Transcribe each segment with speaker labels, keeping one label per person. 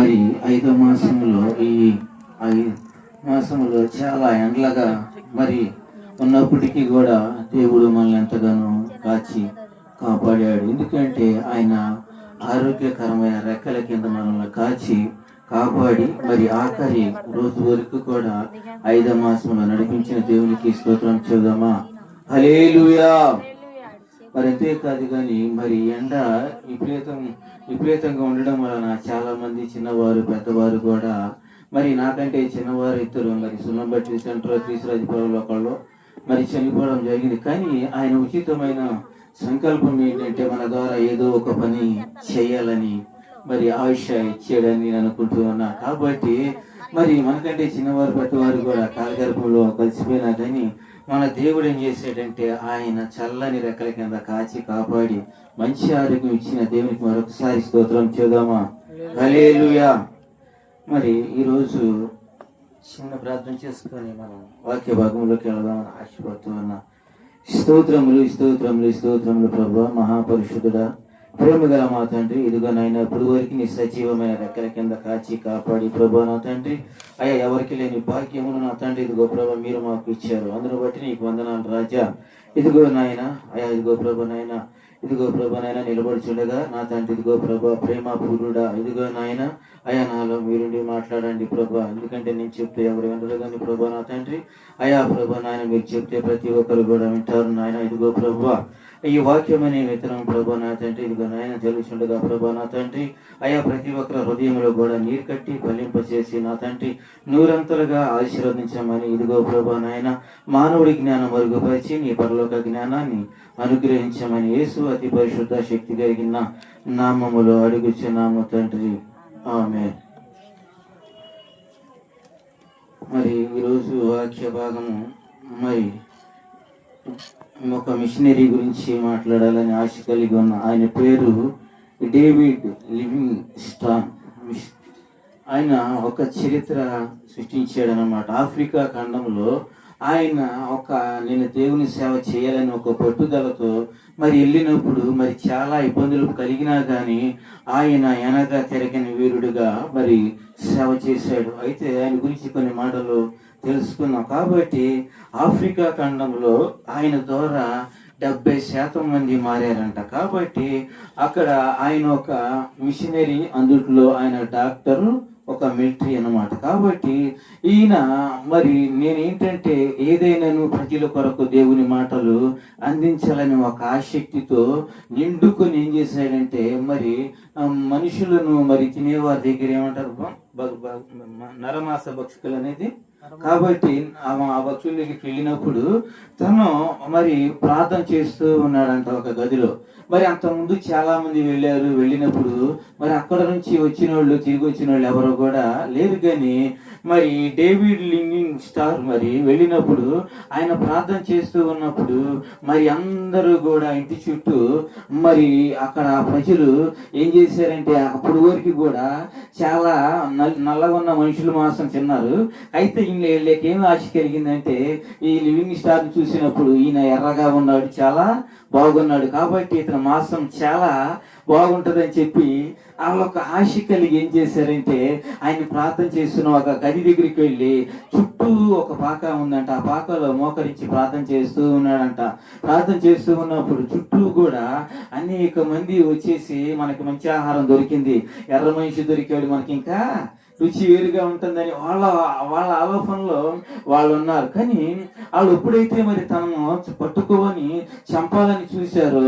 Speaker 1: మరి 5వ మాసంలో ఈ 5 మాసంలో చాలా ఎండలుగా మరి ఉన్నప్పటికీ కూడా దేవుడు మనల్ని ఎంతగానో కాచి కాపాడాడు. ఎందుకంటే ఆయన ఆరోగ్యకరమైన రెక్కల కింద మనల్ని కాచి కాపాడి మరి ఆఖరి రోజు వరకు కూడా 5వ మాసంలో నడిపించిన దేవునికి స్తోత్రం చెబుదామా? హల్లెలూయా. మరి అంతేకాదు కానీ మరి ఎండ విపరీతంగా ఉండడం వలన చాలా మంది చిన్నవారు పెద్దవారు కూడా మరి నాకంటే చిన్నవారు ఇద్దరు మరి సున్నంబట్టి సెంటర్ తీసిరాజపురంలో ఒకళ్ళు మరి చనిపోవడం జరిగింది. కానీ ఆయన ఉచితమైన సంకల్పం ఏంటంటే మన ద్వారా ఏదో ఒక పని చేయాలని మరి ఆయుష ఇచ్చాడని నేను అనుకుంటూ ఉన్నా. కాబట్టి మరి మనకంటే చిన్నవారు పెద్దవారు కూడా కాలగర్భంలో కలిసిపోయినా కానీ మన దేవుడు ఏం చేశాడంటే ఆయన చల్లని రెక్కల కింద కాచి కాపాడి మంచి ఆరోగ్యం ఇచ్చిన దేవునికి మరొకసారి స్తోత్రం చేద్దామా? హల్లెలూయా. మరి ఈరోజు చిన్న ప్రార్థన చేసుకొని మనం వాక్య భాగంలోకి వెళదామని ఆశపడుతూ ఉన్నా. స్తోత్రములు స్తోత్రములు స్తోత్రములు ప్రభు మహాపరిశుద్ధుడా, ప్రేమ గల మా తండ్రి, ఇదిగో నాయన ఇప్పుడు వరకు నీ సజీవమైన రెక్కల కింద కాచి కాపాడి ప్రభా నా తండ్రి అయ్యా ఎవరికి లేని భాగ్యమును నా తండ్రి ఇదిగో ప్రభా మీరు మాకు ఇచ్చారు. అందును బట్టి నీకు వందనాలు రాజా. ఇదిగో నాయన అయ్యా ఇదిగో ప్రభా నాయన ఇదిగో ప్రభా నాయన నిలబడుచుండగా నా తండ్రి ఇదిగో ప్రభా ప్రేమ పూరుడా ఇదిగో నాయన అయ్యా నాలో మీరుండి మాట్లాడండి ప్రభా. ఎందుకంటే నేను చెప్తే ఎవరు వినరు కానీ ప్రభా నా తండ్రి అయ్యా ప్రభా నాయన మీరు చెప్తే ప్రతి ఒక్కరు కూడా వింటారు నాయన. ఇదిగో ప్రభా ఈ వాక్యం అనే విత్తనం ప్రభా నా తండ్రి ఇదిగో నాయన తెలుసుండగా ప్రభా నా తండ్రి అయ్యా ప్రతి ఒక్కరి హృదయంలో కూడా నీరు కట్టి ఫలింపచేసి నా తండ్రి నూరంతలుగా ఆశీర్వదించమని ఇదిగో ప్రభా నాయన మానవుడి జ్ఞానం మరుగుపరిచి నీ పరలోక జ్ఞానాన్ని అనుగ్రహించమని యేసు అతి పరిశుద్ధ శక్తి కలిగిన నామములో అడుగుచున్నాము తండ్రి, ఆమేన్. మరి ఈరోజు వాక్య భాగము మరి ఒక మిషనరీ గురించి మాట్లాడాలని ఆశ కలిగి ఉన్న ఆయన పేరు డేవిడ్ లివింగ్ స్టాన్. ఆయన ఒక చరిత్ర సృష్టించాడనమాట. ఆఫ్రికా ఖండంలో ఆయన నేను దేవుని సేవ చేయాలని ఒక పట్టుదలతో మరి వెళ్ళినప్పుడు మరి చాలా ఇబ్బందులు కలిగినా కానీ ఆయన ఎనగా తిరగని వీరుడుగా మరి సేవ చేశాడు. అయితే ఆయన గురించి కొన్ని మాటలు తెలుసుకున్నాం. కాబట్టి ఆఫ్రికా ఖండంలో ఆయన ద్వారా 70% మంది మారారంట. కాబట్టి అక్కడ ఆయన ఒక మిషనరీ, అందుట్లో ఆయన డాక్టరు, ఒక మిలిటరీ అన్నమాట. కాబట్టి ఈయన మరి నేనేంటంటే ఏదైనాను ప్రజల కొరకు దేవుని మాటలు అందించాలని ఒక ఆసక్తితో నిండుకొని ఏం చేశాడంటే మరి మనుషులను మరి తినేవారి దగ్గర ఏమంటారు నరమాస భక్షకులు అనేది. కాబట్టి ఆ భక్షుల దగ్గరికి వెళ్ళినప్పుడు తను మరి ప్రార్థన చేస్తూ ఉన్నాడంట ఒక గదిలో. మరి అంతకుముందు చాలా మంది వెళ్ళినప్పుడు మరి అక్కడ నుంచి వచ్చిన వాళ్ళు తిరిగి వచ్చిన వాళ్ళు ఎవరో కూడా లేరు. కానీ మరి డేవిడ్ లివింగ్ స్టాన్ మరి వెళ్ళినప్పుడు ఆయన ప్రార్థన చేస్తూ ఉన్నప్పుడు మరి అందరూ కూడా ఇంటి చుట్టూ మరి అక్కడ ప్రజలు ఏం చేశారంటే అప్పటి వరకు కూడా చాలా నల్లగా ఉన్న మనుషులు మాంసం తిన్నారు. అయితే వీళ్ళకి ఏం ఆశ కలిగిందంటే ఈ లివింగ్ స్టార్ చూసినప్పుడు ఈయన ఎర్రగా ఉన్నాడు, చాలా బాగున్నాడు, కాబట్టి ఇతని మాంసం చాలా బాగుంటుందని చెప్పి వాళ్ళొక ఆశ కలిగి ఏం చేశారంటే ఆయన ప్రార్థన చేస్తున్న ఒక గది దగ్గరికి వెళ్ళి చుట్టూ ఒక పాక ఉందంట. ఆ పాకలో మోకరించి ప్రార్థన చేస్తూ ఉన్నాడంట. ప్రార్థన చేస్తూ ఉన్నప్పుడు చుట్టూ కూడా అనేక మంది వచ్చేసి మనకి మంచి ఆహారం దొరికింది, ఎర్ర మనిషి దొరికాడు, మనకి ఇంకా రుచి వేరుగా ఉంటుందని వాళ్ళ ఆలోచనలో వాళ్ళు ఉన్నారు. కానీ వాళ్ళు ఎప్పుడైతే మరి తనను పట్టుకోని చంపాలని చూశారో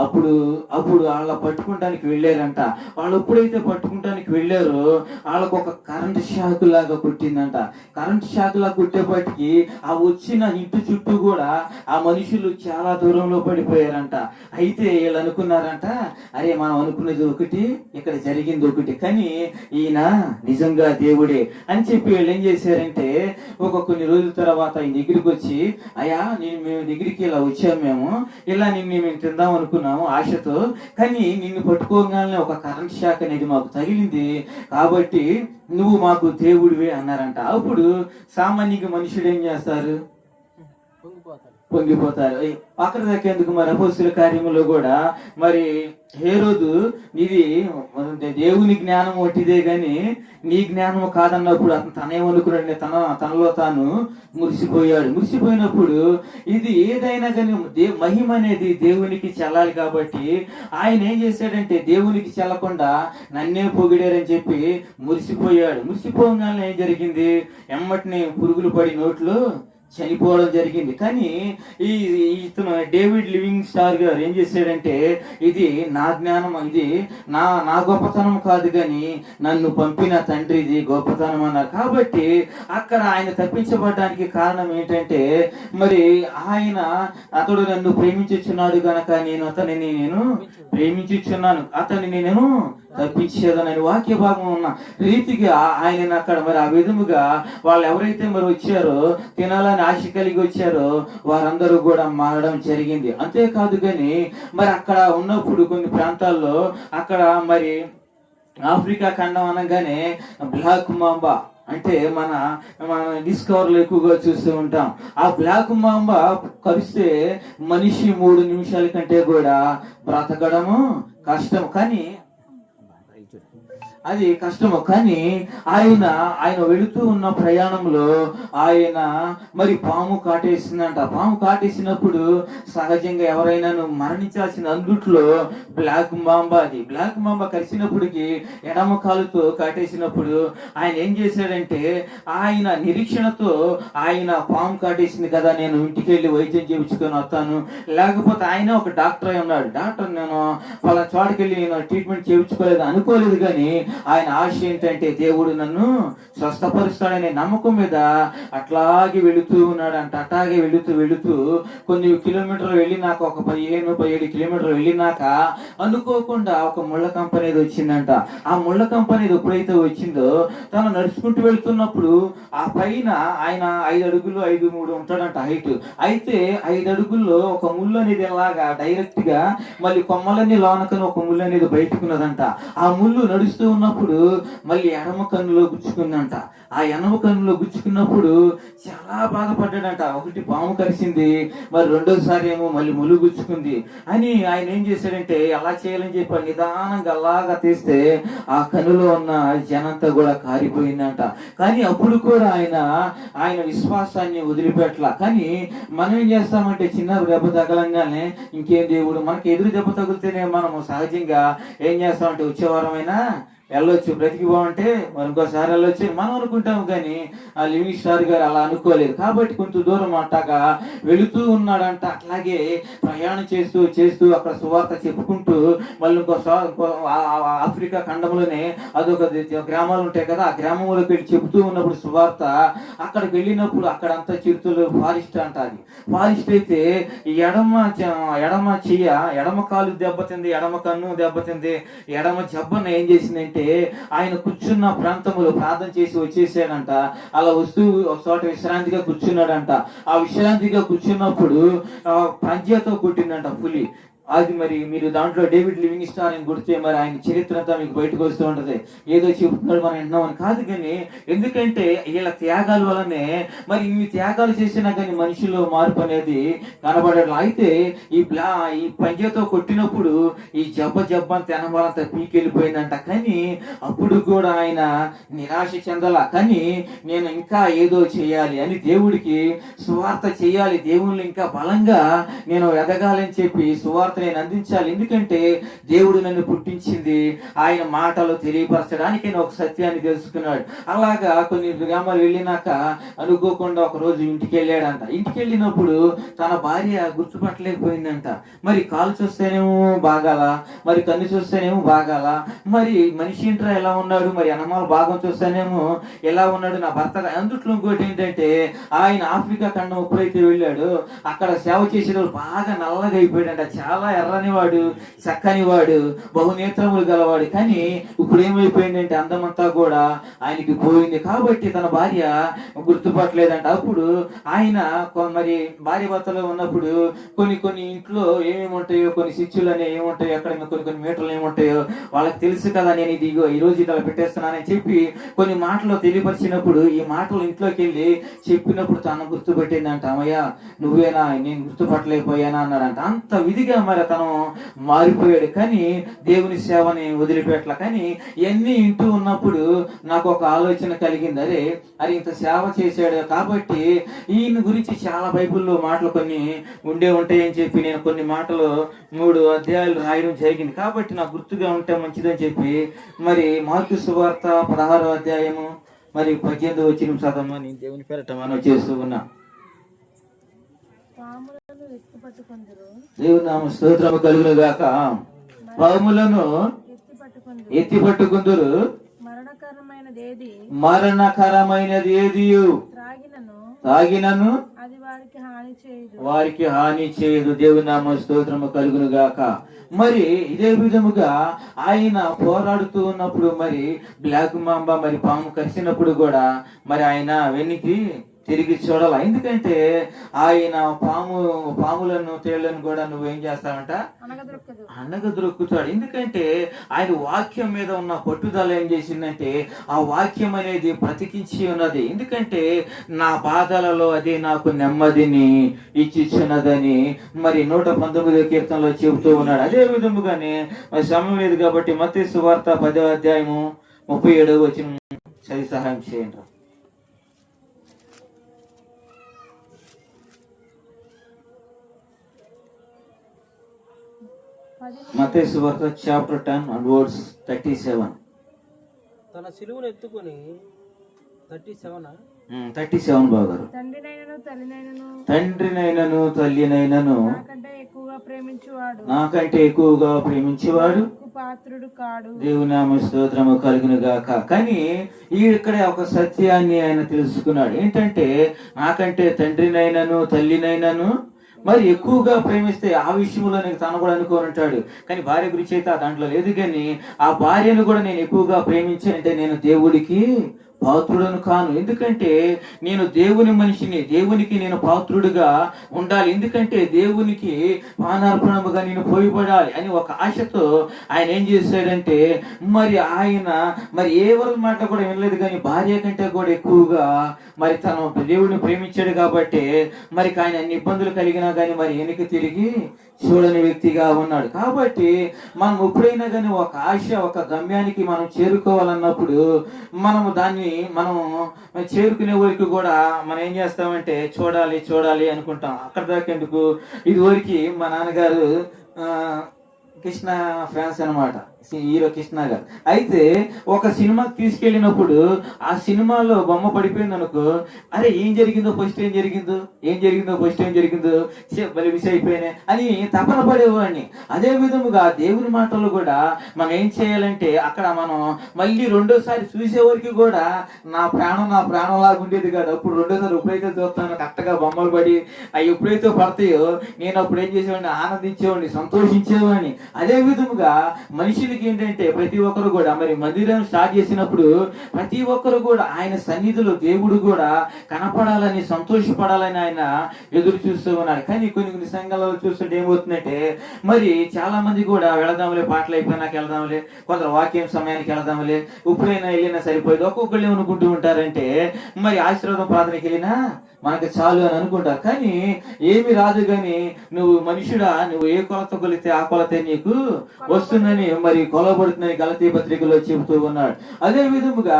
Speaker 1: అప్పుడు వాళ్ళ పట్టుకుంటానికి వెళ్ళారంట. వాళ్ళు ఎప్పుడైతే పట్టుకుంటానికి వెళ్ళారో వాళ్ళకు ఒక కరెంట్ షాక్ లాగా కొట్టిందంట. కరెంట్ షాక్ లాగా కొట్టేపటికి ఆ వచ్చిన ఇంటి చుట్టూ కూడా ఆ మనుషులు చాలా దూరంలో పడిపోయారంట. అయితే వీళ్ళు అనుకున్నారంట, అరే మనం అనుకున్నది ఒకటి, ఇక్కడ జరిగింది ఒకటి, కానీ ఈయన నిజంగా దేవుడే అని చెప్పి వీళ్ళు ఏం చేశారంటే కొన్ని రోజుల తర్వాత ఆయన దగ్గరికి వచ్చి, అయ్యా మేము దగ్గరికి ఇలా వచ్చాము, ఇలా మేము తిందాం అనుకున్నాము ఆశతో, కానీ నిన్ను పట్టుకోగానే ఒక కరెంట్ షాక్ అనేది మాకు తగిలింది, కాబట్టి నువ్వు మాకు దేవుడివే అన్నారంట. అప్పుడు సామాన్యంగా మనుషుడు ఏం చేస్తారు, పొంగిపోతారు. అక్కడ దాకా ఎందుకు, మరి అపొస్తలుల కార్యములో కూడా మరి హేరోదు ఇది దేవుని జ్ఞానం ఒట్టిదే గాని నీ జ్ఞానము కాదన్నప్పుడు అతను తనేమనుకున్నాడు, తనలో తాను మురిసిపోయినప్పుడు ఇది ఏదైనా కానీ మహిమ అనేది దేవునికి చెల్లాలి కాబట్టి ఆయన ఏం చేశాడంటే దేవునికి చెల్లకుండా నన్నే పొగిడారని చెప్పి మురిసిపోగానే ఏం జరిగింది, ఎమ్మటిని పురుగులు పడి నోట్లో చనిపోవడం జరిగింది. కానీ ఇతను డేవిడ్ లివింగ్ స్టార్ గారు ఏం చేశాడంటే ఇది నా జ్ఞానం, ఇది నా గొప్పతనం కాదు కానీ నన్ను పంపిన తండ్రిది గొప్పతనం అన్నారు. కాబట్టి అక్కడ ఆయన తప్పించబడడానికి కారణం ఏంటంటే మరి అతడు నన్ను ప్రేమించుచున్నాడు గనక నేను అతనిని ప్రేమించుచున్నాను, అతనిని నేను తప్పించేదనని వాక్య భాగం ఉన్న రీతిగా ఆయన అక్కడ మరి ఆ విధముగా వాళ్ళు ఎవరైతే మరి వచ్చారో తినాలని ఆశ కలిగి వచ్చారో వారందరూ కూడా మారడం జరిగింది. అంతేకాదు కానీ మరి అక్కడ ఉన్నప్పుడు కొన్ని ప్రాంతాల్లో అక్కడ మరి ఆఫ్రికా ఖండం అనగానే బ్లాక్ మాంబా అంటే మన డిస్కవర్లు ఎక్కువగా చూస్తూ ఉంటాం. ఆ బ్లాక్ మాంబా కరిస్తే మనిషి 3 నిమిషాల కంటే కూడా బ్రతకడము కష్టం. కానీ ఆయన వెళుతూ ఉన్న ప్రయాణంలో ఆయన మరి పాము కాటేసిందంట. పాము కాటేసినప్పుడు సహజంగా ఎవరైనా మరణించాల్సిన అందుట్లో బ్లాక్ మాంబా కరిసినప్పటికి ఎడమ కాలుతో కాటేసినప్పుడు ఆయన ఏం చేశాడంటే ఆయన నిరీక్షణతో ఆయన పాము కాటేసింది కదా, నేను ఇంటికి వెళ్ళి వైద్యం చేయించుకొని వస్తాను, లేకపోతే ఆయన ఒక డాక్టర్ అయి ఉన్నాడు, డాక్టర్ నేను వాళ్ళ చోటుకి వెళ్ళి నేను ట్రీట్మెంట్ చేయించుకోలేదు అనుకోలేదు. కానీ ఆయన ఆశ ఏంటంటే దేవుడు నన్ను స్వస్థపరుస్తాడనే నమ్మకం మీద అట్లాగే వెళుతూ ఉన్నాడంట. అట్లాగే వెళుతూ కొన్ని కిలోమీటర్లు వెళ్ళినాక, ఒక 15-17 కిలోమీటర్లు వెళ్ళినాక అనుకోకుండా ఒక ముళ్ళ కంపెనీ వచ్చిందంట. ఆ ముళ్ళ కంపెనీ ఎప్పుడైతే వచ్చిందో తను నడుచుకుంటూ వెళ్తున్నప్పుడు ఆ పైన ఆయన 5 అడుగులు 5'3" ఉంటాడంట హైట్. అయితే 5 అడుగుల్లో ఒక ముళ్ళు అనేది ఎలాగా డైరెక్ట్ గా మళ్ళీ కొమ్మలన్నీ లోనకని ఒక ముళ్ళు అనేది బయటకున్నదంట. ఆ ముళ్ళు నడుస్తూ ఉన్నప్పుడు మళ్ళీ ఎడమ కన్నులో గుచ్చుకుందంట. ఆ ఎడమ కన్నులో గుచ్చుకున్నప్పుడు చాలా బాధపడ్డాడంట. ఒకటి పాము కరిసింది, మరి రెండోసారి ఏమో మళ్ళీ ముళ్ళు గుచ్చుకుంది అని ఆయన ఏం చేశాడంటే అలా చేయాలని చెప్పి నిదానంగా అలాగా తీస్తే ఆ కన్నులో ఉన్న జనంతా కూడా కారిపోయిందంట. కానీ అప్పుడు కూడా ఆయన విశ్వాసాన్ని వదిలిపెట్టలా. కానీ మనం ఏం చేస్తామంటే చిన్న దెబ్బ తగలంగానే ఇంకేం దేవుడు మనకి ఎదురు దెబ్బ తగిలితేనే మనము సహజంగా ఏం చేస్తామంటే వచ్చేవారమైనా వెళ్ళొచ్చు, బ్రతికి బాగుంటే మరి ఇంకోసారి వెళ్ళొచ్చు మనం అనుకుంటాము. కానీ ఆ లివింగ్ స్టార్ గారు అలా అనుకోలేదు. కాబట్టి కొంత దూరం అట్టాగా వెళుతూ ఉన్నాడంట. అట్లాగే ప్రయాణం చేస్తూ అక్కడ సువార్త చెప్పుకుంటూ మళ్ళీ ఆఫ్రికా ఖండంలోనే అదొక గ్రామాలు ఉంటాయి కదా, ఆ గ్రామంలోకి వెళ్ళి చెబుతూ ఉన్నప్పుడు సువార్త అక్కడికి వెళ్ళినప్పుడు అక్కడంతా చిరుతలు ఫారెస్ట్ అంట. అది ఫారెస్ట్ అయితే ఎడమ కాలు దెబ్బతింది, ఎడమ కన్ను దెబ్బతింది, ఎడమ జబ్బన్న ఏం చేసింది ఆయన కూర్చున్న ప్రాంతంలో ప్రార్థన చేసి వచ్చేసాడంట. అలా వస్తూ ఒక చోట విశ్రాంతిగా కూర్చున్నాడంట. ఆ విశ్రాంతిగా కూర్చున్నప్పుడు పంజాతో కొట్టిందంట పులి. అది మరి మీరు దాంట్లో డేవిడ్ లివింగ్ స్టార్ అని గుర్తే మరి ఆయన చరిత్ర అంతా మీకు బయటకు వస్తూ ఉంటది. ఏదో చెబుతున్నాడు మనం విన్నామని కాదు, కానీ ఎందుకంటే వీళ్ళ త్యాగాల వల్లనే మరి ఇన్ని త్యాగాలు చేసినా కానీ మనిషిలో మార్పు అనేది కనబడడం. అయితే ఈ పంజాతో కొట్టినప్పుడు ఈ జబ్బని తెనబాలంతా పీకెళ్ళిపోయిందంట. కానీ అప్పుడు కూడా ఆయన నిరాశ చెందలా. కానీ నేను ఇంకా ఏదో చేయాలి అని దేవుడికి సువార్త చేయాలి, దేవుళ్ళు ఇంకా బలంగా నేను ఎదగాలని చెప్పి సువార్త నేను అందించాలి. ఎందుకంటే దేవుడు నన్ను పుట్టించింది ఆయన మాటలు తెలియపరచడానికి నేను ఒక సత్యాన్ని తెలుసుకున్నాడు. అలాగా కొన్ని గ్రామాలు వెళ్ళినాక అనుకోకుండా ఒక రోజు ఇంటికి వెళ్ళాడంట. ఇంటికి వెళ్ళినప్పుడు తన భార్య గుర్తుపట్టలేకపోయిందంట. మరి కాలు చూస్తేనేమో బాగాల, మరి కన్ను చూస్తేనేమో బాగాల, మరి మనిషి ఇంట్లో ఎలా ఉన్నాడు, మరి అన్నమాల భాగం చూస్తేనేమో ఎలా ఉన్నాడు నా భర్త. అందుట్లో ఇంకోటి ఏంటంటే ఆయన ఆఫ్రికా ఖండం ఎప్పుడైతే వెళ్ళాడు అక్కడ సేవ చేసేటప్పుడు బాగా నల్లగా అయిపోయాడంట. చాలా చాలా ఎర్రని వాడు, చక్కని వాడు, బహునేత్రములు గలవాడు. కానీ ఇప్పుడు ఏమైపోయిందంటే అందమంతా కూడా ఆయనకి పోయింది. కాబట్టి తన భార్య గుర్తుపట్టలేదంట. అప్పుడు ఆయన మరి భార్య భర్తలో ఉన్నప్పుడు కొన్ని కొన్ని ఇంట్లో ఏమేమి ఉంటాయో, కొన్ని స్విచ్లు అనేవి ఏముంటాయో, అక్కడ కొన్ని మీటర్లు ఏముంటాయో వాళ్ళకి తెలుసు కదా. నేను ఇది ఈ రోజు ఇలా పెట్టేస్తున్నానని చెప్పి కొన్ని మాటలు తెలియపరిచినప్పుడు ఈ మాటలు ఇంట్లోకి వెళ్ళి చెప్పినప్పుడు తను గుర్తుపెట్టిందంట. అమ్మయ్య నువ్వేనా, నేను గుర్తుపట్టలేకపోయానా అన్నాడంట. అంత విధిగా మరి తను మారిపోయాడు. కానీ దేవుని సేవని వదిలిపెట్ల. కానీ ఇవన్నీ ఇంటూ ఉన్నప్పుడు నాకు ఒక ఆలోచన కలిగింది. అరే ఇంత సేవ చేశాడు కాబట్టి ఈయన గురించి చాలా బైబిల్లో మాటలు కొన్ని ఉండే ఉంటాయని చెప్పి నేను కొన్ని మాటలు 3 అధ్యాయాలు రాయడం జరిగింది. కాబట్టి నాకు గుర్తుగా ఉంటే మంచిదని చెప్పి మరి మార్కు సువార్త 16వ అధ్యాయము మరి 18వ వచనం చదవమని దేవుని పేరట మనం చేస్తూ ఉన్నా. దేవుని నామ స్తోత్రము కలుగును గాక. పాములను ఎత్తి పట్టుకుందురు, మరణకరమైనది ఏది తాగినను వారికి హాని చేయదు. దేవుని నామ స్తోత్రము కలుగును గాక. మరి ఇదే విధముగా ఆయన పోరాడుతూ ఉన్నప్పుడు మరి బ్లాక్ మాంబ మరి పాము కరిచినప్పుడు కూడా మరి ఆయన వెనక్కి తిరిగి చూడాలి. ఎందుకంటే ఆయన పాములను తేళ్లను కూడా నువ్వేం చేస్తావంట, అనగదొరుకుతాడు. ఎందుకంటే ఆయన వాక్యం మీద ఉన్న పట్టుదల ఏం చేసిందంటే ఆ వాక్యం అనేది బ్రతికించి ఉన్నది. ఎందుకంటే నా బాధలలో అదే నాకు నెమ్మదిని ఇచ్చిచ్చినదని మరి 119వ కీర్తనలో చెబుతూ ఉన్నాడు. అదే విధముగానే మరి సమయం లేదు కాబట్టి మత్తయి సువార్త 10వ అధ్యాయము 37వ వచనం చదివి సహాయం చేయండి. మత్తయి సువార్త చాప్టర్ 10 and verse 37.
Speaker 2: తన సిలువను ఎత్తుకొని
Speaker 1: 37 బాగారు. తండ్రినైనను తల్లినైనను నాకంటే ఎక్కువగా ప్రేమించేవాడు పాత్రుడు కాడు. దేవుని నామ స్తోత్రము కలుగును గాక. కానీ ఇక్కడ ఒక సత్యాన్ని ఆయన తెలుసుకున్నాడు. ఏంటంటే నాకంటే తండ్రినైనను తల్లినైనను మరి ఎక్కువగా ప్రేమిస్తే ఆ విషయంలో నేను తను కూడా అనుకోని ఉంటాడు. కానీ భార్య గురించి అయితే దాంట్లో లేదు. కానీ ఆ భార్యను కూడా నేను ఎక్కువగా ప్రేమించానంటే నేను దేవుడికి పాత్రుడను కాను. ఎందుకంటే నేను దేవుని మనిషిని, దేవునికి నేను పాత్రుడుగా ఉండాలి. ఎందుకంటే దేవునికి పానార్పణముగా నేను పోయిపడాలి అని ఒక ఆశతో ఆయన ఏం చేశాడంటే మరి ఆయన మరి ఎవరి మాట కూడా వినలేదు. కానీ భార్య కంటే కూడా ఎక్కువగా మరి తను దేవుడిని ప్రేమించాడు. కాబట్టి మరి ఆయన అన్ని ఇబ్బందులు కలిగినా కానీ మరి వెనక్కి తిరిగి చూడని వ్యక్తిగా ఉన్నాడు. కాబట్టి మనం ఎప్పుడైనా కానీ ఒక ఆశ, ఒక గమ్యానికి మనం చేరుకోవాలన్నప్పుడు మనము దాన్ని మనం చేరుకునే వరకు కూడా మనం ఏం చేస్తామంటే చూడాలి అనుకుంటాం. అక్కడ దాకా ఎందుకు, ఇది వరకు మా నాన్నగారు కృష్ణ ఫ్యాన్స్ అనమాట, హీరో కృష్ణ గారు. అయితే ఒక సినిమాకి తీసుకెళ్ళినప్పుడు ఆ సినిమాలో బొమ్మ పడిపోయింది అనుకో, అరే ఏం జరిగిందో ఫస్ట్ ఏం జరిగిందో మళ్ళీ మిస్ అయిపోయినాయి అని తపన పడేవాడిని. అదే విధముగా దేవుని మాటలు కూడా మనం ఏం చేయాలంటే అక్కడ మనం మళ్ళీ రెండోసారి చూసే వరకు కూడా నా ప్రాణం లాగా ఉండేది కాదు. అప్పుడు రెండోసారి ఎప్పుడైతే చూస్తానో కరెక్ట్గా బొమ్మలు పడి అవి ఎప్పుడైతే పడతాయో నేను అప్పుడు ఏం చేసేవాడిని, ఆనందించేవాడిని, సంతోషించేవాడిని. అదే విధముగా మనుషులకి ఏంటంటే ప్రతి ఒక్కరు కూడా మరి మందిరం స్టార్ట్ చేసినప్పుడు ప్రతి ఒక్కరు కూడా ఆయన సన్నిధిలో దేవుడు కూడా కనపడాలని, సంతోషపడాలని ఆయన ఎదురు చూస్తూ ఉన్నాడు. కానీ కొన్ని సంఘాలలో చూస్తుంటే ఏమవుతుందంటే మరి చాలా మంది కూడా వెళదాంలే, పాటలు అయిపోయినాక వెళదాంలే, కొందరు వాక్యం సమయానికి వెళదాంలే, ఎప్పుడైనా వెళ్ళినా సరిపోయేది. ఒక్కొక్కళ్ళు ఏమనుకుంటూ ఉంటారంటే మరి ఆశీర్వాదం ప్రార్థనకి వెళ్ళినా మనకి చాలు అని అనుకుంటారు. కానీ ఏమి రాదు. కానీ నువ్వు మనుషుడా, నువ్వు ఏ కొలత కొలితే ఆ కొలతే నీకు వస్తుందని మరి కొలబడుతుందని గలతీ పత్రికలో చెబుతూ ఉన్నాడు. అదే విధముగా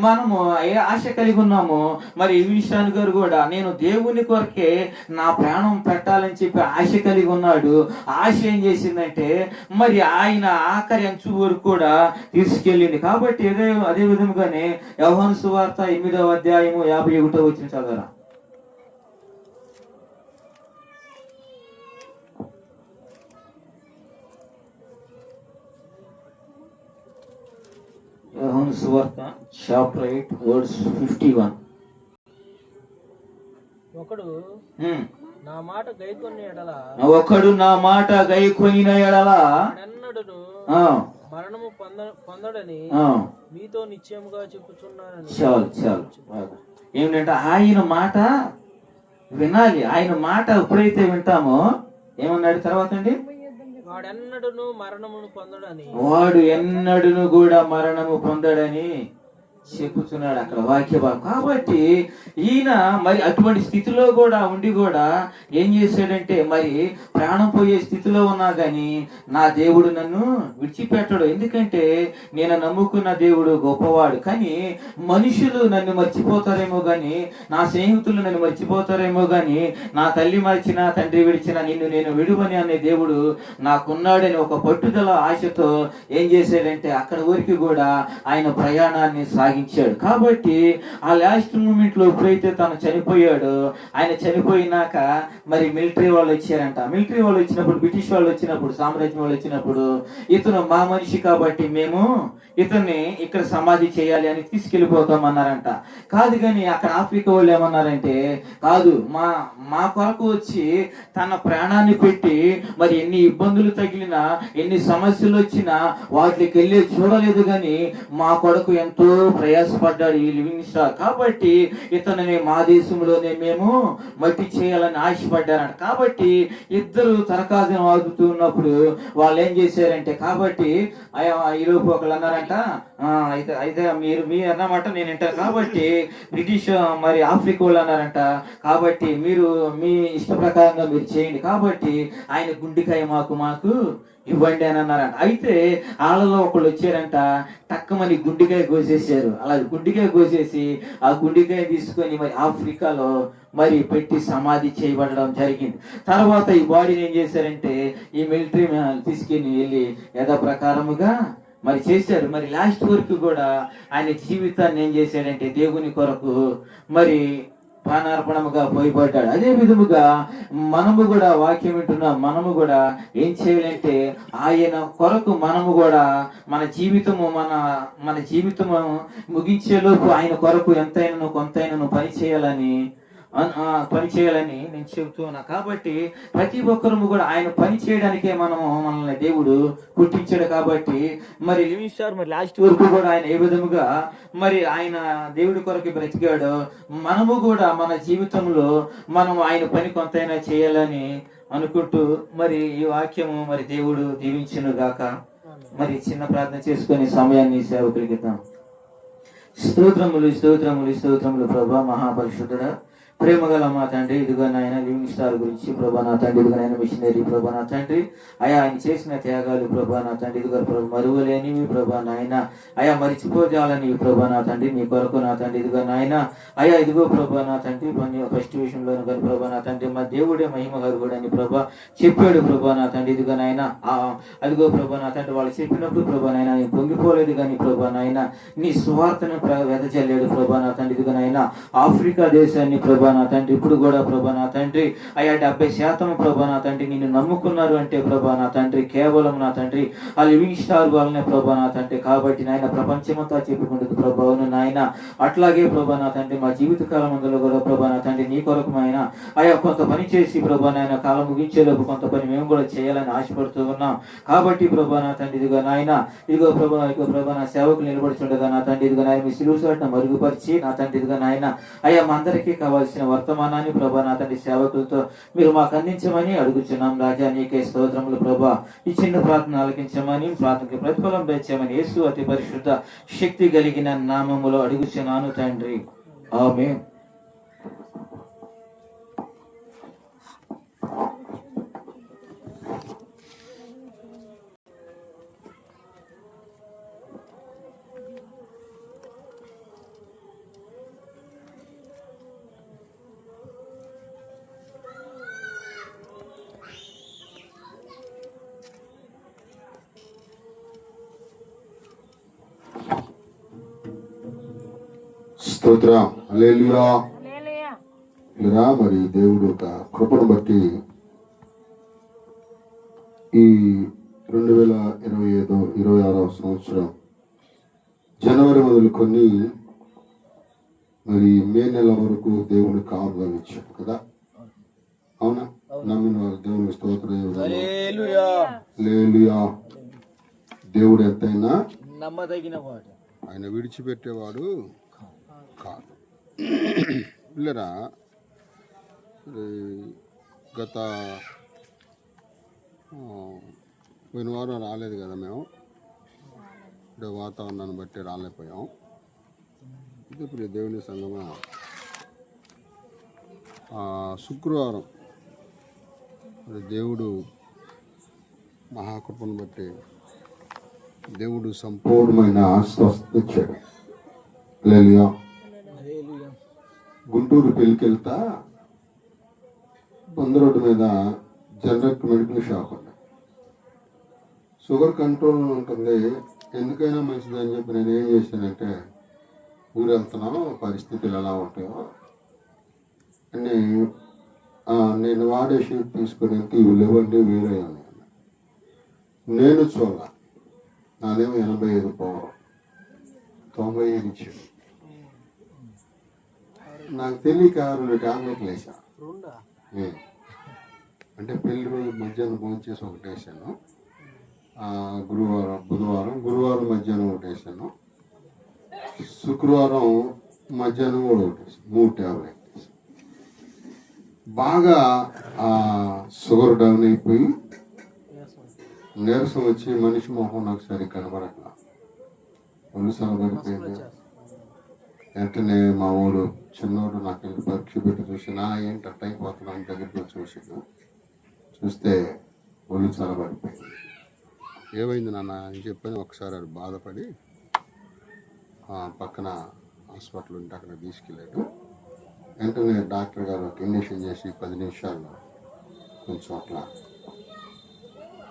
Speaker 1: మనము ఏ ఆశ కలిగి ఉన్నామో మరి ఈ విషయాన్ని గారు కూడా నేను దేవుని కొరకే నా ప్రాణం పెట్టాలని చెప్పి ఆశ కలిగి ఉన్నాడు. ఆశ ఏం చేసిందంటే మరి ఆయన ఆఖరి అంచు వరకు కూడా తీసుకెళ్ళింది. కాబట్టి అదే విధముగానే యోహాను సువార్త 8వ అధ్యాయము 51వ వచనం చదవరా. యోహాను సువార్త చాప్టర్ 8 వర్స్ 51.
Speaker 2: ఒకడు నా మాట గైకొన్న ఎడల
Speaker 1: ఒకడు నా మాట గైకొనిన ఎడల
Speaker 2: ఎన్నడును మరణము పొందడని మీతో నిశ్చయముగా చెప్పుచున్నానని.
Speaker 1: చాలు చాలు. ఏమిటంటే ఆయన మాట వినాలి. ఆయన మాట ఎప్పుడైతే వింటామో ఏమన్నాడు తర్వాత అండి,
Speaker 2: వాడు
Speaker 1: ఎన్నడును కూడా మరణము పొందడని చెప్పుతున్నాడు అక్కడ వాక్య భాగం. కాబట్టి ఈయన మరి అటువంటి స్థితిలో కూడా ఉండి కూడా ఏం చేశాడంటే, మరి ప్రాణం పోయే స్థితిలో ఉన్నా కానీ నా దేవుడు నన్ను విడిచిపెట్టడు. ఎందుకంటే నేను నమ్ముకున్న దేవుడు గొప్పవాడు. కానీ మనుషులు నన్ను మర్చిపోతారేమో కానీ, నా స్నేహితులు నన్ను మర్చిపోతారేమో కానీ, నా తల్లి మర్చినా తండ్రి విడిచినా నిన్ను నేను విడువని అనే దేవుడు నాకున్నాడని ఒక పట్టుదల ఆశతో ఏం చేశాడంటే అక్కడ వరకు కూడా ఆయన ప్రయాణాన్ని సాగించాడు. కాబట్టి ఆ లాస్ట్ మూమెంట్ లో ఎప్పుడైతే తను చనిపోయాడో, ఆయన చనిపోయినాక మరి మిలిటరీ వాళ్ళు వచ్చారంట. మిలిటరీ వాళ్ళు వచ్చినప్పుడు, బ్రిటిష్ వాళ్ళు వచ్చినప్పుడు, సామ్రాజ్యం వాళ్ళు వచ్చినప్పుడు, ఇతను మా మనిషి కాబట్టి మేము ఇతన్ని ఇక్కడ సమాధి చేయాలి అని తీసుకెళ్ళిపోతామన్నారంట. కాదు కానీ అక్కడ ఆఫ్రికా వాళ్ళు ఏమన్నారంటే, కాదు, మా కొరకు వచ్చి తన ప్రాణాన్ని పెట్టి మరి ఎన్ని ఇబ్బందులు తగిలినా, ఎన్ని సమస్యలు వచ్చినా వాటికి వెళ్ళి చూడలేదు కానీ మా కొరకు ఎంతో ప్రయాసపడ్డాడు ఈ లివింగ్ స్టార్. కాబట్టి ఇతనిని మా దేశంలోనే మేము మట్టి చేయాలని ఆశపడ్డారంట. కాబట్టి ఇద్దరు తరకాజం ఆగుతున్నప్పుడు వాళ్ళు ఏం చేశారంటే, కాబట్టి ఈరోజు ఒకళ్ళు అన్నారంట, అయితే మీరు అన్నమాట నేను వింటారు. కాబట్టి బ్రిటిష్ మరి ఆఫ్రికా వాళ్ళు అన్నారంట, కాబట్టి మీరు మీ ఇష్ట ప్రకారంగా మీరు చేయండి, కాబట్టి ఆయన గుండెకాయ మాకు ఇవ్వండి అని అన్నారంట. అయితే వాళ్ళలో ఒకళ్ళు వచ్చారంట, టక్కమని గుండెకాయ కోసేసారు. అలా గుండెకాయ కోసేసి ఆ గుండెకాయ తీసుకొని మరి ఆఫ్రికాలో మరి పెట్టి సమాధి చేయబడడం జరిగింది. తర్వాత ఈ బాడీని ఏం చేశారంటే ఈ మిలిటరీ తీసుకెళ్ళి వెళ్ళి యథాప్రకారముగా మరి చేశారు. మరి లాస్ట్ వరకు కూడా ఆయన జీవితాన్ని ఏం చేశాడంటే దేవుని కొరకు మరి ప్రాణార్పణముగా పోయిపడ్డాడు. అదే విధముగా మనము కూడా వాక్యం వింటున్నాం. మనము కూడా ఏం చేయాలంటే ఆయన కొరకు మనము కూడా మన జీవితము ముగించేలోపు ఆయన కొరకు ఎంతైనా కొంతైనా పని చేయాలని నేను చెబుతున్నా. కాబట్టి ప్రతి ఒక్కరము కూడా ఆయన పని చేయడానికే మనల్ని దేవుడు పుట్టించాడు. కాబట్టి మరి లివింగ్ స్టార్ మరి లాస్ట్ వరకు కూడా ఆయన ఏ విధముగా మరి ఆయన దేవుడి కొరకు బ్రతికాడో, మనము కూడా మన జీవితంలో మనం ఆయన పని కొంతైనా చేయాలని అనుకుంటూ మరి ఈ వాక్యము మరి దేవుడు దీవించును గాక. మరి చిన్న ప్రార్థన చేసుకుని సమయాన్ని సేవకులకి ఇద్దాం. స్తోత్రములు ప్రభా, మహాపరిశుద్ధుడా, ప్రేమగల మా తండ్రి, ఇదిగో నాయన లివింగ్ స్టార్ గురించి ప్రభా నా తండ్రి, ఇదిగో నాయన మిషనరీ ప్రభా నా తండ్రి, ఆయన చేసిన త్యాగాలు ప్రభా నా తండ్రి, ఇదిగో ప్రభు మరువలేనివి ప్రభా నాయన, మరిచిపోజాలని ప్రభా నా తండ్రి, నీ కొరకు నా తండ్రి, ఇదిగో నాయన ఇదిగో ప్రభా నా తండ్రి, ఫస్ట్ విషయంలో కానీ ప్రభా నా తండ్రి, మా దేవుడే మహిమ కలుగుడు అని ప్రభా చెప్పాడు ప్రభా నా తండ్రి, ఇదిగో నాయన అదిగో ప్రభా నా తండ్రి, వాళ్ళు చెప్పినప్పుడు ప్రభా నాయన నేను పొంగిపోలేదు కానీ ప్రభా నాయన నీ స్వార్థను వెదజల్లాడు ప్రభా నా తండ్రి, ఇదిగో నాయన ఆఫ్రికా దేశాన్ని ప్రభా నా తండ్రి ఇప్పుడు కూడా ప్రభా నా తండ్రి 70% ప్రభా నా తండ్రి నిన్ను నమ్ముకున్నారు అంటే ప్రభా నా తండ్రి కేవలం నా తండ్రి ఆ లివింగ్ స్టార్ వాళ్ళనే ప్రభా నా తండ్రి. కాబట్టి నాయన ప్రపంచమంతా చెప్పుకుంటుంది ప్రభావం నాయన. అట్లాగే ప్రభా నా తండ్రి మా జీవిత కాలం అందులో కూడా ప్రభా నా తండ్రి నీ కొరకు ఆయన కొంత పని చేసి ప్రభా నాయన కాలం ముగించేలోపు కొంత పని మేము కూడా చేయాలని ఆశపడుతూ ఉన్నాం. కాబట్టి ప్రభా నా తండ్రి, ఇదిగో నాయన ఇదిగో ప్రభా నా సేవకులు నిలబడుతుండగా నా తండ్రి, ఇదిగో నాయన మీ సిలువ చాటును మరుగుపరిచి నా తండ్రి, ఇదిగో నాయన మా అందరికీ కావాల్సిన వర్తమానాన్ని ప్రభా నా తండ్రి సేవకులతో మీరు మాకు అందించమని అడుగుచున్నాం రాజా. నీకే స్తోత్రములు ప్రభా. ఈ చిన్న ప్రార్థన ఆలకించమని, ప్రార్థనకి ప్రతిఫలం తెచ్చామని యేసు అతి పరిశుద్ధ శక్తి కలిగిన నామములో అడుగుచున్నాను తండ్రి, ఆమేన్.
Speaker 3: స్తోత్రం, హల్లెలూయా. మరి దేవుడు ఒక కృపను బట్టి ఈ 2025-26 సంవత్సరం జనవరి మొదలుకొని మరి మే నెల వరకు దేవుని కాపుదల ఇచ్చాడు కదా. అవునా? నమ్మిన వారు దేవుని స్తోత్రం.
Speaker 2: హల్లెలూయా.
Speaker 3: హల్లెలూయా. దేవుడు ఎంతైనా
Speaker 2: నమ్మదగిన వాడు,
Speaker 3: ఆయన విడిచిపెట్టేవాడు కాదు. పిల్లరా, గత పోయిన వారం రాలేదు కదా మేము, అంటే వాతావరణాన్ని బట్టి రాలేకపోయాం. ఇది ఇప్పుడు దేవుని సంగమా శుక్రవారం దేవుడు మహాకృపను బట్టి దేవుడు సంపూర్ణమైన స్వస్థత ఇచ్చాడు. హల్లెలూయా.
Speaker 2: హల్లెలూయా.
Speaker 3: గుంటూరు పెళ్ళికెళ్తా బంద్ రోడ్డు మీద జనరల్ మెడికల్ షాప్ ఉంది. షుగర్ కంట్రోల్ ఉంటుంది, ఎందుకైనా మంచిదని చెప్పి నేను ఏం చేశానంటే, ఊరు వెళ్తున్నాను, పరిస్థితులు ఎలా ఉంటాయో అని నేను వాడే షీట్ తీసుకుని ఇవి లేవండి వేరే ఉన్నాయి. నేను చూడ నాదేమో 85 పవర్ 95 ఇచ్చాడు. నాకు తెలియక 2 టాబ్లెట్లు వేసా. అంటే పెళ్లి రోజు మధ్యాహ్నం భోజనం చేసి ఒకటి వేసాను, గురువారం మధ్యాహ్నం ఒకటి వేసాను, శుక్రవారం మధ్యాహ్నం కూడా ఒకటి వేసాను. 3 టాబ్లెట్ వేసాను. బాగా షుగర్ డౌన్ అయిపోయి నీరసం వచ్చి మనిషి మొహం నాకు సరిగ్గా కనబడట్లా, ఒళ్ళు సలబడిపోయింది. వెంటనే మా ఊరు చిన్నోడు నాకు వెళ్ళి పరీక్ష పెట్టి చూసి, నా ఏంటి అట్ట అయిపోతున్నాను దగ్గరికి చూసాను. చూస్తే ఒళ్ళు చల్లబడిపోయింది. ఏమైంది నాన్న అని చెప్పని ఒకసారి అది బాధపడి పక్కన హాస్పిటల్ ఉంటే అక్కడ తీసుకెళ్ళాడు. వెంటనే డాక్టర్ గారు ఒక ఇంజక్షన్ చేసి 10 నిమిషాల్లో కొంచెం అట్లా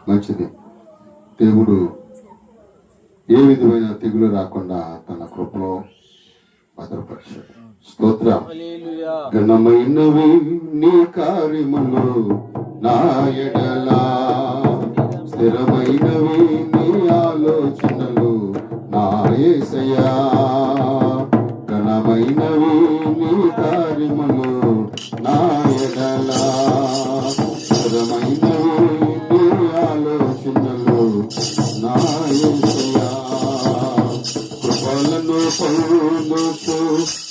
Speaker 3: మంచిది. దేవుడు ఏ విధమైన తెగులు రాకుండా తన కృపలో భద్రపరిచాడు. స్తోత్రం. ఘనమైనవి నీ కార్యములు నా ఎడలా, స్థిరమైనవి నీ ఆలోచనలు నా యేసయ్యా. ఘనమైనవి నీ కార్యములు నా ఎడలా, స్థిరమైనవి నీ ఆలోచనలు నా యేసయ్యా. కృపలను పొందుతూ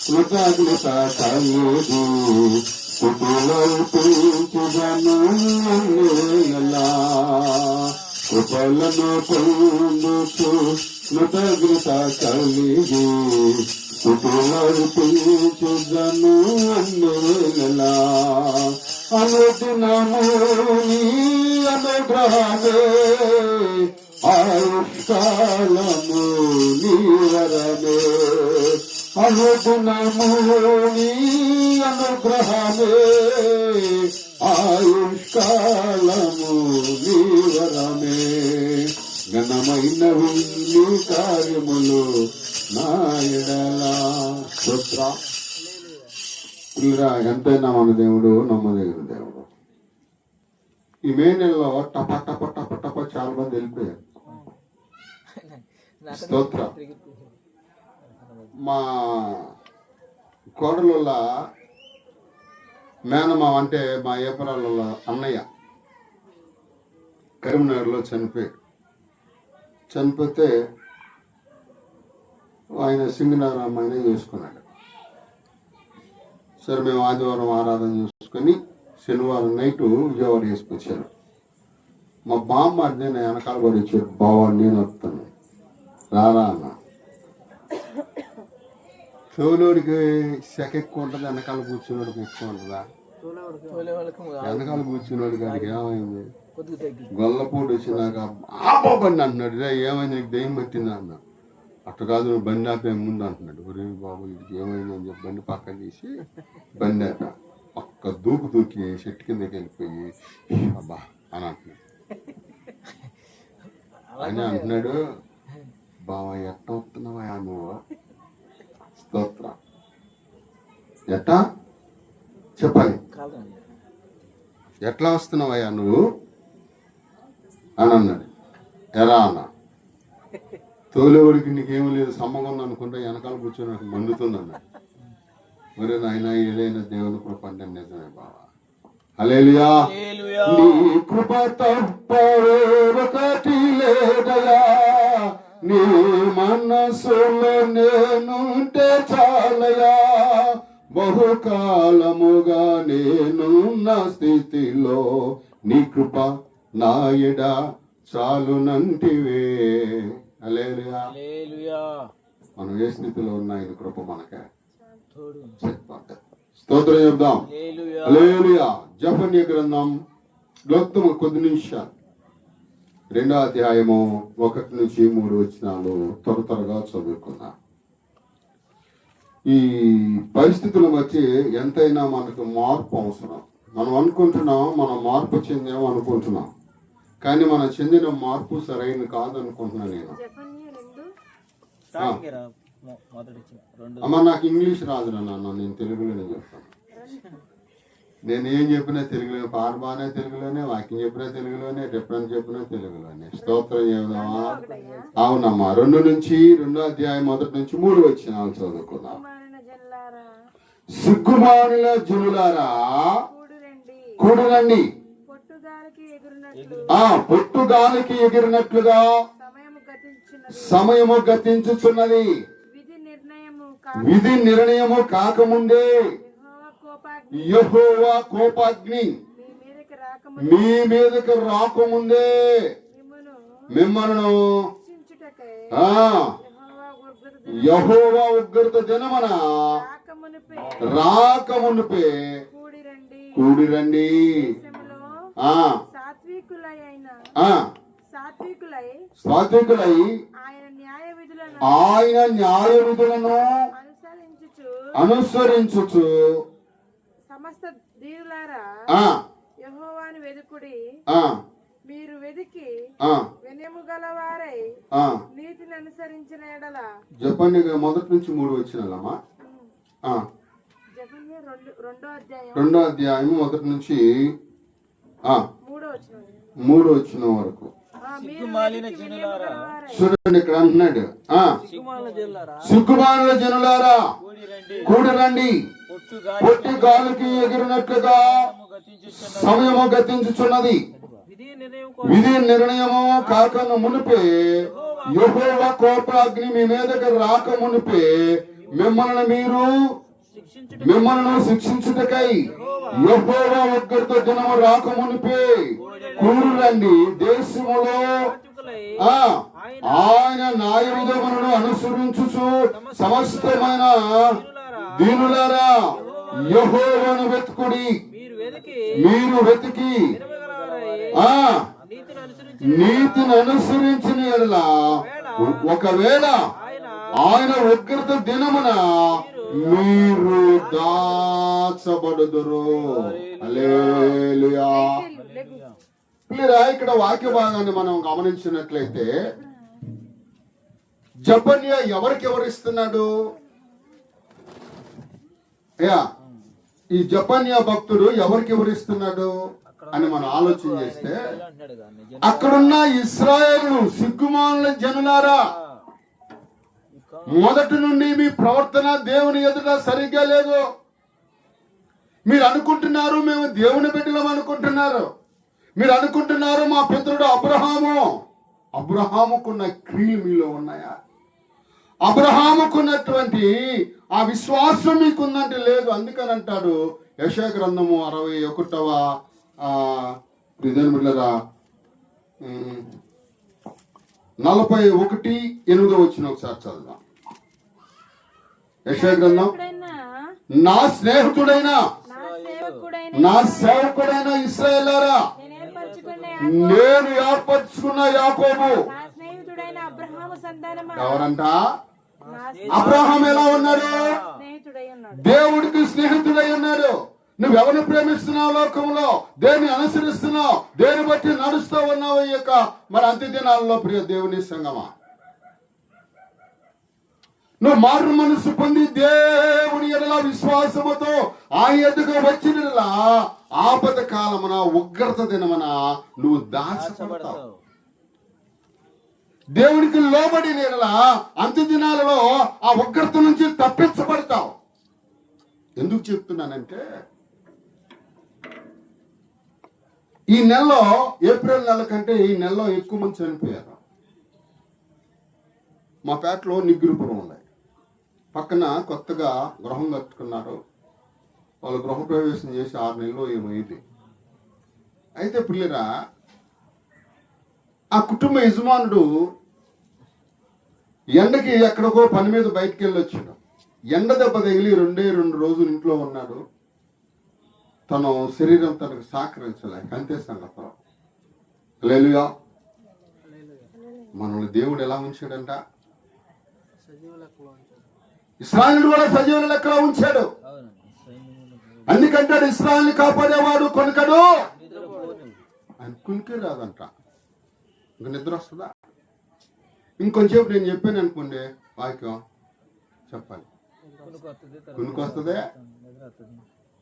Speaker 3: కృతజ్ఞత కలిగి స్తుతులర్పించుదను అన్నేలా. కృపలను పొందుతూ కృతజ్ఞత కలిగి స్తుతులర్పించుదను అన్నేలా. అనుదినము నీ అనుగ్రహమే ఆయుష్కాలము నీ వరమే. అనుగుణము నీ అనుగ్రహమే ఆయుష్కాలము నీ వరమే. ఘనమైనవి నీ కార్యములు నా ఎడలా. ఎంతైనా మన దేవుడు నమ్మదగిన దేవుడు. ఈ మే నెలలో టప టప టప టప చాలా మంది వెళ్ళిపోయారు. స్తోత్రం. మా కోడల మేనమామ అంటే మా ఏపరాల అన్నయ్య కరీంనగర్లో చనిపోతే ఆయన సింగనారామాయణ చేసుకున్నాడు. సరే మేము ఆదివారం ఆరాధన చూసుకొని శనివారం నైటు విజయవాడ వేసుకొచ్చారు. మా బామ్మ నేను వెనకాల కూడా ఇచ్చారు, బావా నేను వస్తాను రారా అన్న. తోలోడికి సెక ఎక్కువ ఉంటుంది, వెనకాల కూర్చున్నోడికి ఎక్కువ ఉంటుందా? వెనకాల కూర్చున్నాడు కానీ ఏమైంది, గొల్లపూడి వచ్చినాక ఆపబండి అంటున్నాడు. ఏమైంది నీకు దెయ్యం పట్టిందా అన్న. అట్ట కాదు నువ్వు బండి ఆపే ముందు అంటున్నాడు. ఒరే బాబు ఇది ఏమైందని చెప్పి బండి పక్కన తీసి బండి ఆప పక్క దూకి చెట్టు కిందకి వెళ్ళిపోయి అబ్బా అని అంటున్నాడు. అని అంటున్నాడు, బావ ఎట్ట వస్తున్నావా నువ్వు? స్తోత్రం. ఎట్టా చెప్పాలి, ఎట్లా వస్తున్నావయ్యా నువ్వు అని అన్నాడు. ఎరా అన్న, తోలేవాడికి నీకేమీ లేదు సమ్మగా అనుకుంటా వెనకాల కూర్చొని నాకు మండుతుంది అన్నాడు. మరి నాయన ఏదైనా దేవుని కృప అంటే నిజమే బావా, హల్లెలూయా.
Speaker 2: హల్లెలూయా.
Speaker 3: నీ కృప తప్ప వేరొకటి లేదయా, నీ మనసులో నేనుంటే చాలయా, బహుకాలముగా నేనున్న స్థితిలో నీ కృప నాయడ చాలునంటివే. హల్లెలూయా.
Speaker 2: హల్లెలూయా.
Speaker 3: మనం ఏ స్థితిలో ఉన్న ఆయన కృప మనకే
Speaker 2: తోడు.
Speaker 3: సరిపోతుంది. స్తోత్రం చెప్దాం.
Speaker 2: హల్లెలూయా.
Speaker 3: హల్లెలూయా. జెఫన్యా గ్రంథం క్లుప్తంగా కొద్ది నిమిషాలు 2వ అధ్యాయము 1-3 వచనాలు త్వరగా చదువుకున్నా. ఈ పరిస్థితులను బట్టి ఎంతైనా మనకు మార్పు అవసరం. మనం అనుకుంటున్నాం మనం మార్పు చెందాము అనుకుంటున్నాం, కానీ మనం చెందిన మార్పు సరైన కాదనుకుంటున్నా నేను.
Speaker 2: స్టార్టింగ్ రా. మొదటి రెండు.
Speaker 3: అమ్మ నాకు ఇంగ్లీష్ రాదు నాన్న, నేను తెలుగులోనే చెప్తాను. నేను ఏం చెప్పినా తెలుగులో, పాట బాగానే తెలుగులోనే, వాక్యం చెప్పినా తెలుగులోనే, రిఫరెన్స్ చెప్పినా తెలుగులోనే. స్తోత్రం చెబుదామా? అవునమ్మా. 2వ అధ్యాయం 1-3 వచనాలు చదువుకుందాం. సిగ్గుమానుల జనులారా కూడురండి, పొట్టుగాలికి ఎగిరినట్లుగా సమయము గతించుచున్నది, విధి నిర్ణయము కాకముందే యెహోవా కోపాగ్ని మీ మీదకి రాకముందే మిమ్మల్ని యెహోవా ఉగ్రత దినమున రాకమునుపే కూడిరండి. సాత్వికులై ఆయన న్యాయ విధులను అనుసరించుచు
Speaker 4: సమస్త దీనులారా యెహోవాను వెదుకుడి, మీరు వెదికి వినయము గలవారై నీతిని అనుసరించిన ఎడల.
Speaker 3: చెప్పండి. 1-3 వచనాలమ్మా. 2వ అధ్యాయం 1-3 వచనం వరకు
Speaker 2: సిగ్గుమాలిన జనులారా
Speaker 3: చూడండి. ఇక్కడ అంటున్నాడు, సిగ్గుమాలిన జనులారా కూడిరండి, పొట్టి గాలికి ఎగిరినట్లుగా సమయము గతించుచున్నది, విధి నిర్ణయము కాక మునిపే యెహోవా కోపాగ్ని మీ మీదకి రాక మునిపే మిమ్మల్ని శిక్షించుటకై యెహోవా ఉగ్రత దినము రాక మునిపే కూడురండి. దేశములో ఆయన న్యాయ విధములను అనుసరించుచు సమస్తమైన దీనులారా యెహోవాను వెతుకుడి, మీరు వెతికి నీతిని అనుసరించిన యెడల ఒకవేళ ఆయన ఉగ్రత దినమున మీరు దాచబడుదురు. హల్లెలూయా. ఇక్కడ వాక్య భాగాన్ని మనం గమనించినట్లయితే జెఫన్యా ఎవరికి ఎవరిస్తున్నాడు? ఈ జెఫన్యా భక్తుడు ఎవరికి ఎవరిస్తున్నాడు అని మనం ఆలోచన చేస్తే, అక్కడున్న ఇశ్రాయేలు సిగ్గుమానుల జనులారా, మొదటి నుండి మీ ప్రవర్తన దేవుని ఎదుట సరిగ్గా లేదు. మీరు అనుకుంటున్నారు మేము దేవుని బిడ్డలం అనుకుంటున్నారు. మీరు అనుకుంటున్నారు మా పితరుడు అబ్రహాముకున్న క్రియలు మీలో ఉన్నాయా? అబ్రహాముకున్నటువంటి ఆ విశ్వాసం మీకుందంటే లేదు. అందుకని అంటాడు యెషయా గ్రంథము 61వ బిడ్డలారా 41:8 వచ్చిన ఒకసారి చదువుదాం. యెషయా గ్రంథం. నా స్నేహితుడైన నా సేవకుడైన ఇశ్రాయేలారా, నేను ఏర్పరచుకున్న యాకోబు. ఎవరంట? అబ్రహాం ఎలా ఉన్నాడు? దేవుడికి స్నేహితుడై ఉన్నాడు. నువ్వెవరిని ప్రేమిస్తున్నావు? లోకంలో దేన్ని అనుసరిస్తున్నావు? దేని బట్టి నడుస్తూ ఉన్నావు? ఈ యొక్క మరి అంత్య దినాలలో ప్రియ దేవుని సంగమా, నువ్వు మారు మనసు పొంది దేవుని ఎడల విశ్వాసముతో ఆయన ఎదుగు వచ్చిన ఆపద కాలమున ఉగ్రత దినమున నువ్వు దాచబడతావు. దేవునికి లోబడిన ఎడల అంత్య దినాలలో ఆ ఉగ్రత నుంచి తప్పించబడతావు. ఎందుకు చెప్తున్నానంటే ఈ నెలలో ఏప్రిల్ నెల కంటే ఈ నెలలో ఎక్కువ మంది చనిపోయారు. మా పేటలో నిగ్గురుపురం ఉన్నాయి, పక్కన కొత్తగా గృహం కట్టుకున్నారు. వాళ్ళు గృహప్రవేశం చేసి 6 నెలలు ఏమైంది. అయితే పిల్లరా, ఆ కుటుంబ యజమానుడు ఎండకి ఎక్కడికో పని మీద బయటికి వెళ్ళి వచ్చాడు. ఎండ దెబ్బ తగిలి 2 రోజులు ఇంట్లో ఉన్నాడు. తన శరీరం తనకు సహకరించలేక అంతే సంగతి. హల్లెలూయా. మనల్ని దేవుడు ఎలా ఉంచాడంట? ఇశ్రాయేలును కూడా సజీవుల లెక్కలో ఉంచాడు. అందుకంటే ఇశ్రాయేలుని కాపాడేవాడు కొనుకడు, ఆయన కునికి రాదంట. ఇంక నిద్ర వస్తుందా? ఇంకొంచెంసేపు నేను చెప్పాను అనుకోండి, వాక్యం చెప్పాలి, కునికి వస్తుందే.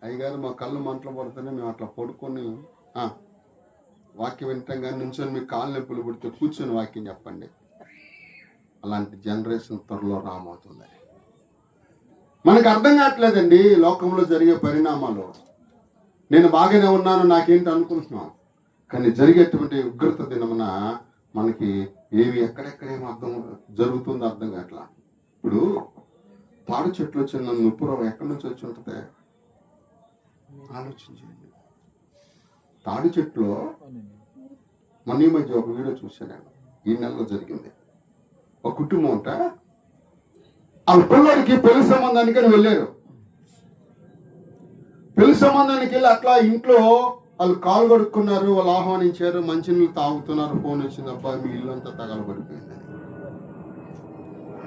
Speaker 3: అయ్యగారు మా కళ్ళు మంటలు పడుతూనే మేము అట్లా పడుకొని వాక్యం వింటాం కానీ నుంచొని మీకు కాళ్ళు నొప్పులు పుడితే కూర్చొని వాక్యం చెప్పండి. అలాంటి జనరేషన్ త్వరలో రామవుతుంది. మనకు అర్థం కావట్లేదండి లోకంలో జరిగే పరిణామాలు. నేను బాగానే ఉన్నాను నాకేంటి అనుకుంటున్నాం, కానీ జరిగేటువంటి ఉగ్రత దినమున మనకి ఏమి ఎక్కడెక్కడేమో అర్థం జరుగుతుందో అర్థం కావట్లా. ఇప్పుడు తాడు చెట్లు వచ్చిన నుప్పురం ఎక్కడి నుంచి వచ్చి ఉంటుంది ఆలోచించండి. తాడి చెట్లు మన ఈ మధ్య ఒక వీడియో చూశాను నేను, ఈ నెలలో జరిగింది. ఒక కుటుంబం అంట ఆ పిల్లడికి పెళ్లి సంబంధానికి అని వెళ్ళారు. పెళ్లి సంబంధానికి వెళ్ళి అట్లా ఇంట్లో వాళ్ళు కాలు కడుక్కున్నారు, వాళ్ళు ఆహ్వానించారు, మంచినీళ్ళు తాగుతున్నారు. ఫోన్ వచ్చిందప్ప మీ ఇల్లు అంతా తగలబడిపోయిందని.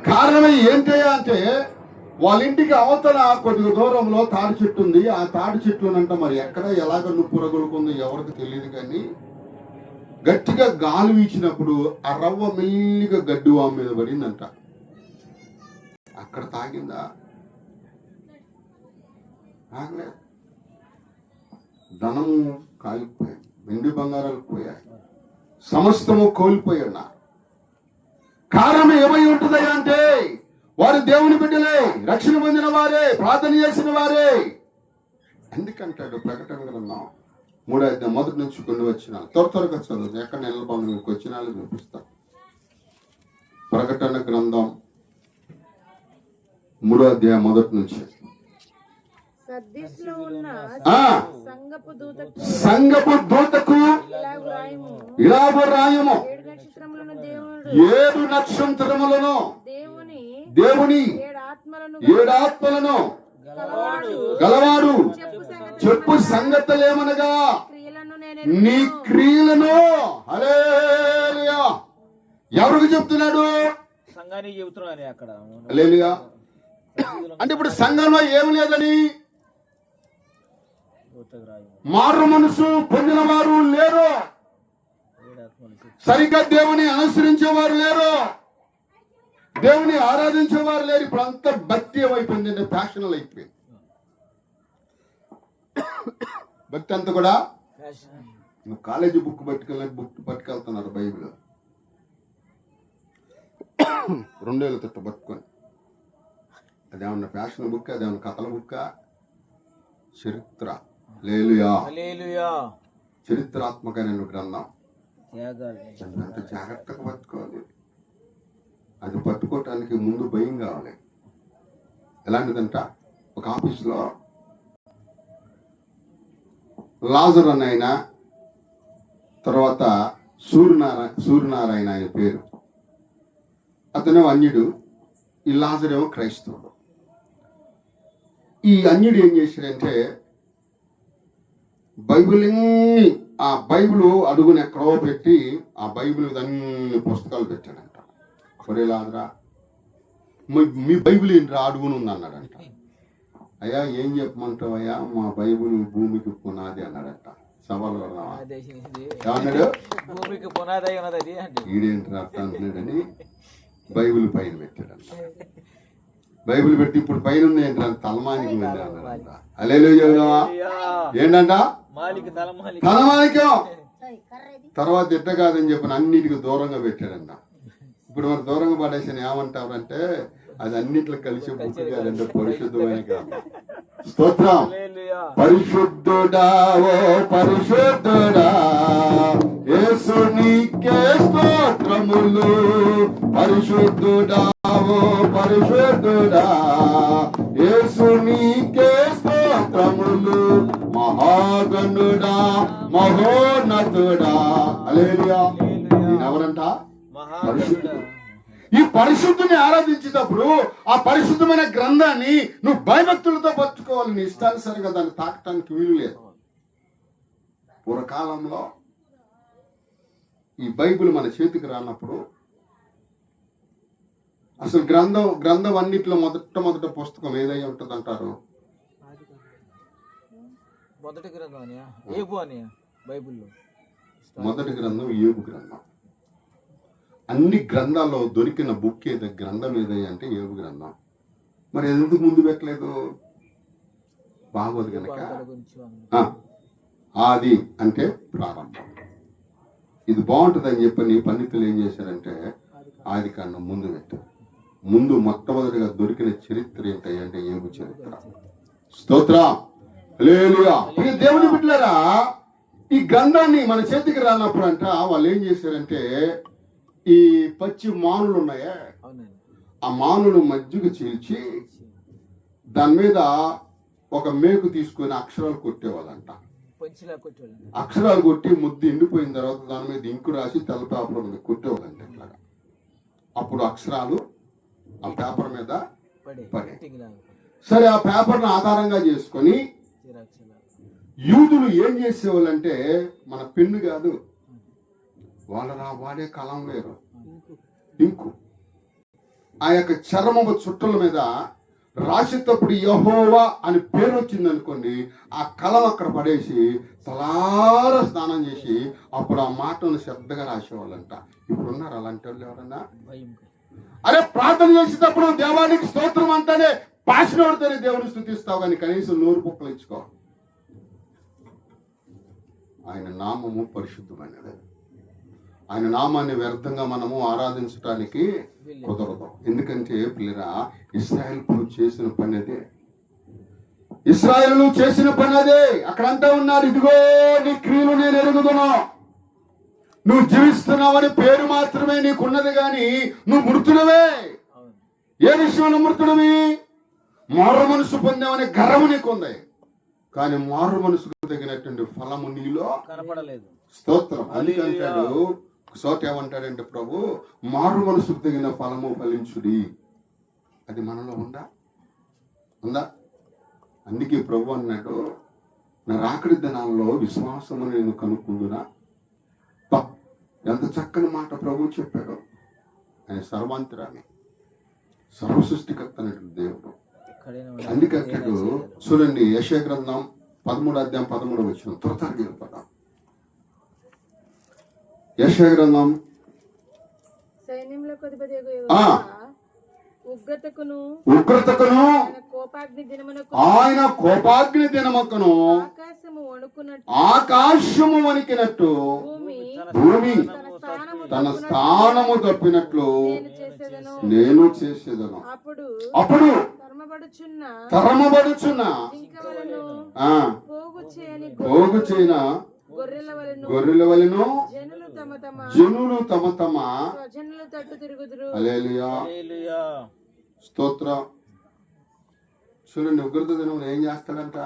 Speaker 3: కారణం ఏంటయ్యా అంటే వాళ్ళ ఇంటికి అవతల కొద్దిగా దూరంలో తాడి చెట్టు ఉంది. ఆ తాడి చెట్లునంట మరి ఎక్కడ ఎలాగ నుప్పు రగులుకుందో ఎవరికి తెలియదు, కానీ గట్టిగా గాలి వీచినప్పుడు ఆ రవ్వ మెల్లిగా గడ్డి వాము మీద పడిందంట. అక్కడ తాగిందా? ఆగలేదు. ధనము కాలిపోయాయి, వెండి బంగారాలు పోయాయి, సమస్తము కోల్పోయాడు. కారణం ఏమై ఉంటుందయ్యా అంటే వారు దేవుని బిడ్డలే, రక్షణ పొందిన వారే, ప్రార్థన చేసిన వారే. ఎందుకంటాడు ప్రకటన గ్రంథం 3:1 నుంచి కొన్ని వచ్చినాలు త్వరగా చదువు, ఎక్కడ నిలబడి మీకు వచ్చినాలు చూపిస్తాం. ప్రకటన గ్రంథం 3:1 నుంచి. సంగపు దూతకు ఇలాగ రాయము, 7 నక్షత్రములను దేవుని 7 ఆత్మలను గలవాడు చెప్పు సంగతులేమనగా నీ క్రియలను. హల్లెలూయా. ఎవరికి చెప్తున్నాడు?
Speaker 2: సంఘానికి చెబుతున్నాను అక్కడ.
Speaker 3: హల్లెలూయా. అంటే ఇప్పుడు సంఘంలో ఏమి లేదని, మారు మనసు పొందిన వారు లేరు, సరిగ్గా దేవుని అనుసరించేవారు లేరు, దేవుని ఆరాధించేవారు లేరు. ఇప్పుడు అంతా భక్తి ఏమైపోయింది అంటే ఫ్యాషనల్ అయిపోయింది. భక్తి అంతా కూడా నువ్వు కాలేజీ బుక్ పట్టుకెళ్తున్నారు. బైబిల్ 2 ఏళ్ళ తిట్ట పట్టుకొని, అదేమన్నా ఫ్యాషన్ బుక్, అదేమన్నా కథల బుక్క, చరిత్ర. హల్లెలూయా. చరిత్రాత్మకమైన గ్రంథం. అంత జాగ్రత్తగా పట్టుకోవాలి. అది పట్టుకోవటానికి ముందు భయం కావాలి. ఎలాంటిదంట, ఒక ఆఫీసులో లాజర్ అన్న ఆయన, తర్వాత సూర్యనారాయణ ఆయన పేరు. అతను అన్యుడు, ఈ లాజర్ ఏమో క్రైస్తవుడు. ఈ అన్యుడు ఏం చేశాడంటే ఆ బైబిల్ అడుగుని ఎక్కడో పెట్టి ఆ బైబిల్ అన్ని పుస్తకాలు పెట్టాడంట. ఒరే లాజరా, మీ బైబిల్ ఏంటి అడుగుని ఉంది అన్నాడంట. అయ్యా ఏం చెప్పమంటావయ్యా, మా బైబిల్ భూమికి పునాది అన్నాడంట. సవాల్ ఏమన్నాడు? ఈడేంటి అట్ట అంటున్నాడని బైబిల్ పైన పెట్టాడంట. బైబిల్ పెట్టి ఇప్పుడు పైన ఉంది ఏంటంటే తలమానికి అన్నాడంట. హల్లెలూయా. ఏంటంట? తలమానికం. తర్వాత ఎట్ట కాదని చెప్పిన అన్నిటికీ దూరంగా పెట్టాడంట. ఇప్పుడు మరి దూరంగా పడేసిన ఏమంటారంటే అది అన్నిట్లో కలిసి బుక్ కాదంటే పరిశుద్ధమైన గ్రంథం. స్తోత్రం.
Speaker 2: హల్లెలూయా.
Speaker 3: పరిశుద్ధుడా ఓ పరిశుద్ధుడా యేసు నీకే స్తోత్రములు. పరిశుద్ధుడా ఓ పరిశుద్ధుడా యేసు నీకే స్తోత్రములు. మహాగణుడా మహోన్నతుడా. హల్లెలూయా. ఎవరంట? పరిశుద్ధుడు. ఈ పరిశుద్ధుని ఆరాధించేటప్పుడు ఆ పరిశుద్ధమైన గ్రంథాన్ని నువ్వు భయభక్తులతో పట్టుకోవాలి. నీ ఇష్టానుసారంగా దాన్ని తాకటానికి వీలు లేదు. పూర్వకాలంలో ఈ బైబిల్ మన చేతికి రానప్పుడు అసలు గ్రంథం అన్నిట్లో మొదట పుస్తకం ఏదై ఉంటుంది అంటారు?
Speaker 2: మొదటి గ్రంథం అనియా, ఏబు అనియా బైబిల్లో.
Speaker 3: మొదటి గ్రంథం ఏబు గ్రంథం. అన్ని గ్రంథాల్లో దొరికిన బుక్ గ్రంథం ఏదయ్యా అంటే ఏబు గ్రంథం. మరి ఎందుకు ముందు పెట్టలేదు? బాగోదు కనుక ఆది అంటే ప్రారంభం. ఇది బాగుంటుందని చెప్పని పండితులు ఏం చేశారంటే ఆది కాండం ముందు పెట్టారు. ముందు మొట్టమొదటిగా దొరికిన చరిత్ర ఏంటంటే ఏబు చరిత్ర. స్తోత్రం. హల్లెలూయా. దేవుని బిడ్డలారా, ఈ గ్రంథాన్ని మన చేతికి రానప్పుడు అంట వాళ్ళు ఏం చేశారంటే ఈ పచ్చి మానులు ఉన్నాయా, ఆ మానులు మధ్యకు చీల్చి దాని మీద ఒక మేకు తీసుకుని అక్షరాలు కొట్టేవాళ్ళంట. అక్షరాలు కొట్టి ముద్దు ఎండిపోయిన తర్వాత దాని మీద ఇంకు రాసి తెల్ల పేపర్ మీద కొట్టేవాళ్ళంట. ఇట్లాగా అప్పుడు అక్షరాలు ఆ పేపర్ మీద పడే. సరే, ఆ పేపర్ను ఆధారంగా చేసుకొని యూదులు ఏం చేసేవాళ్ళంటే మన పెన్ను కాదు, వాళ్ళ వాడే కలం వేరు, ఇంకు. ఆ యొక్క చర్మపు చుట్టల మీద రాసేటప్పుడు యెహోవా అని పేరు వచ్చింది అనుకోండి, ఆ కలం అక్కడ పడేసి తలార స్నానం చేసి అప్పుడు ఆ మాటను శ్రద్ధగా రాసేవాళ్ళంట. ఇప్పుడు ఉన్నారు అలాంటి వాళ్ళు ఎవరన్నా? అరే, ప్రార్థన చేసేటప్పుడు దేవానికి స్తోత్రం అంటేనే పాసినోడితేనే దేవుని స్తుతిస్తావు, కానీ కనీసం నోరు పుక్కలు ఇచ్చుకో. ఆయన నామము పరిశుద్ధమైనది. ఆయన నామాన్ని వ్యర్థంగా మనము ఆరాధించడానికి కుదరదు. ఎందుకంటే పిల్లరా, ఇశ్రాయేలు చేసిన పని అదే. ఇశ్రాయేలు చేసిన పని అదే. అక్కడంతా ఉన్నారు, ఇదిగో నీ క్రియలు నేను ఎరుగుదును. నువ్వు జీవిస్తున్నావని పేరు మాత్రమే నీకున్నది, కానీ నువ్వు మృతుడవే. ఏ విషయంలో మృతుడివి? మారు మనసు పొందామనే గర్వము నీకుంది, కానీ మారు మనసుకు తగినటువంటి ఫలము నీలో
Speaker 2: కనపడలేదు.
Speaker 3: స్తోత్రం. అందుకంటాడు చోట ఏమంటాడంటే ప్రభు, మారు మనసుకు తగిన ఫలము ఫలించుడి. అది మనలో ఉందా? అందుకే ప్రభు అన్నాడు, నా రాకడి దినాల్లో విశ్వాసము నేను కనుక్కుందునా. ఎంత చక్కని మాట ప్రభు చెప్పాడు. ఆయన సర్వాంతరాన్ని, సర్వ సృష్టికర్త అనేటువంటి దేవుడు. అందుకంటాడు చూడండి, యెషయా గ్రంథం 13:13 త్వరగా వెళ్ళిపోతాం. యెషయా గ్రంథం
Speaker 4: ఉగ్రతకును
Speaker 3: ఆయన కోపాగ్ని దినముకును ఆకాశము వణికినట్టు భూమి తన స్థానము తప్పినట్లు నేను చేసేదను. అప్పుడు తరమబడుచున్న పోగు చేయన గొర్రెల వలెను జనులు తమ తమ హల్లెలూయా స్తోత్రం. చూడండి, ఉగ్రత దినంలో ఏం చేస్తాడంట?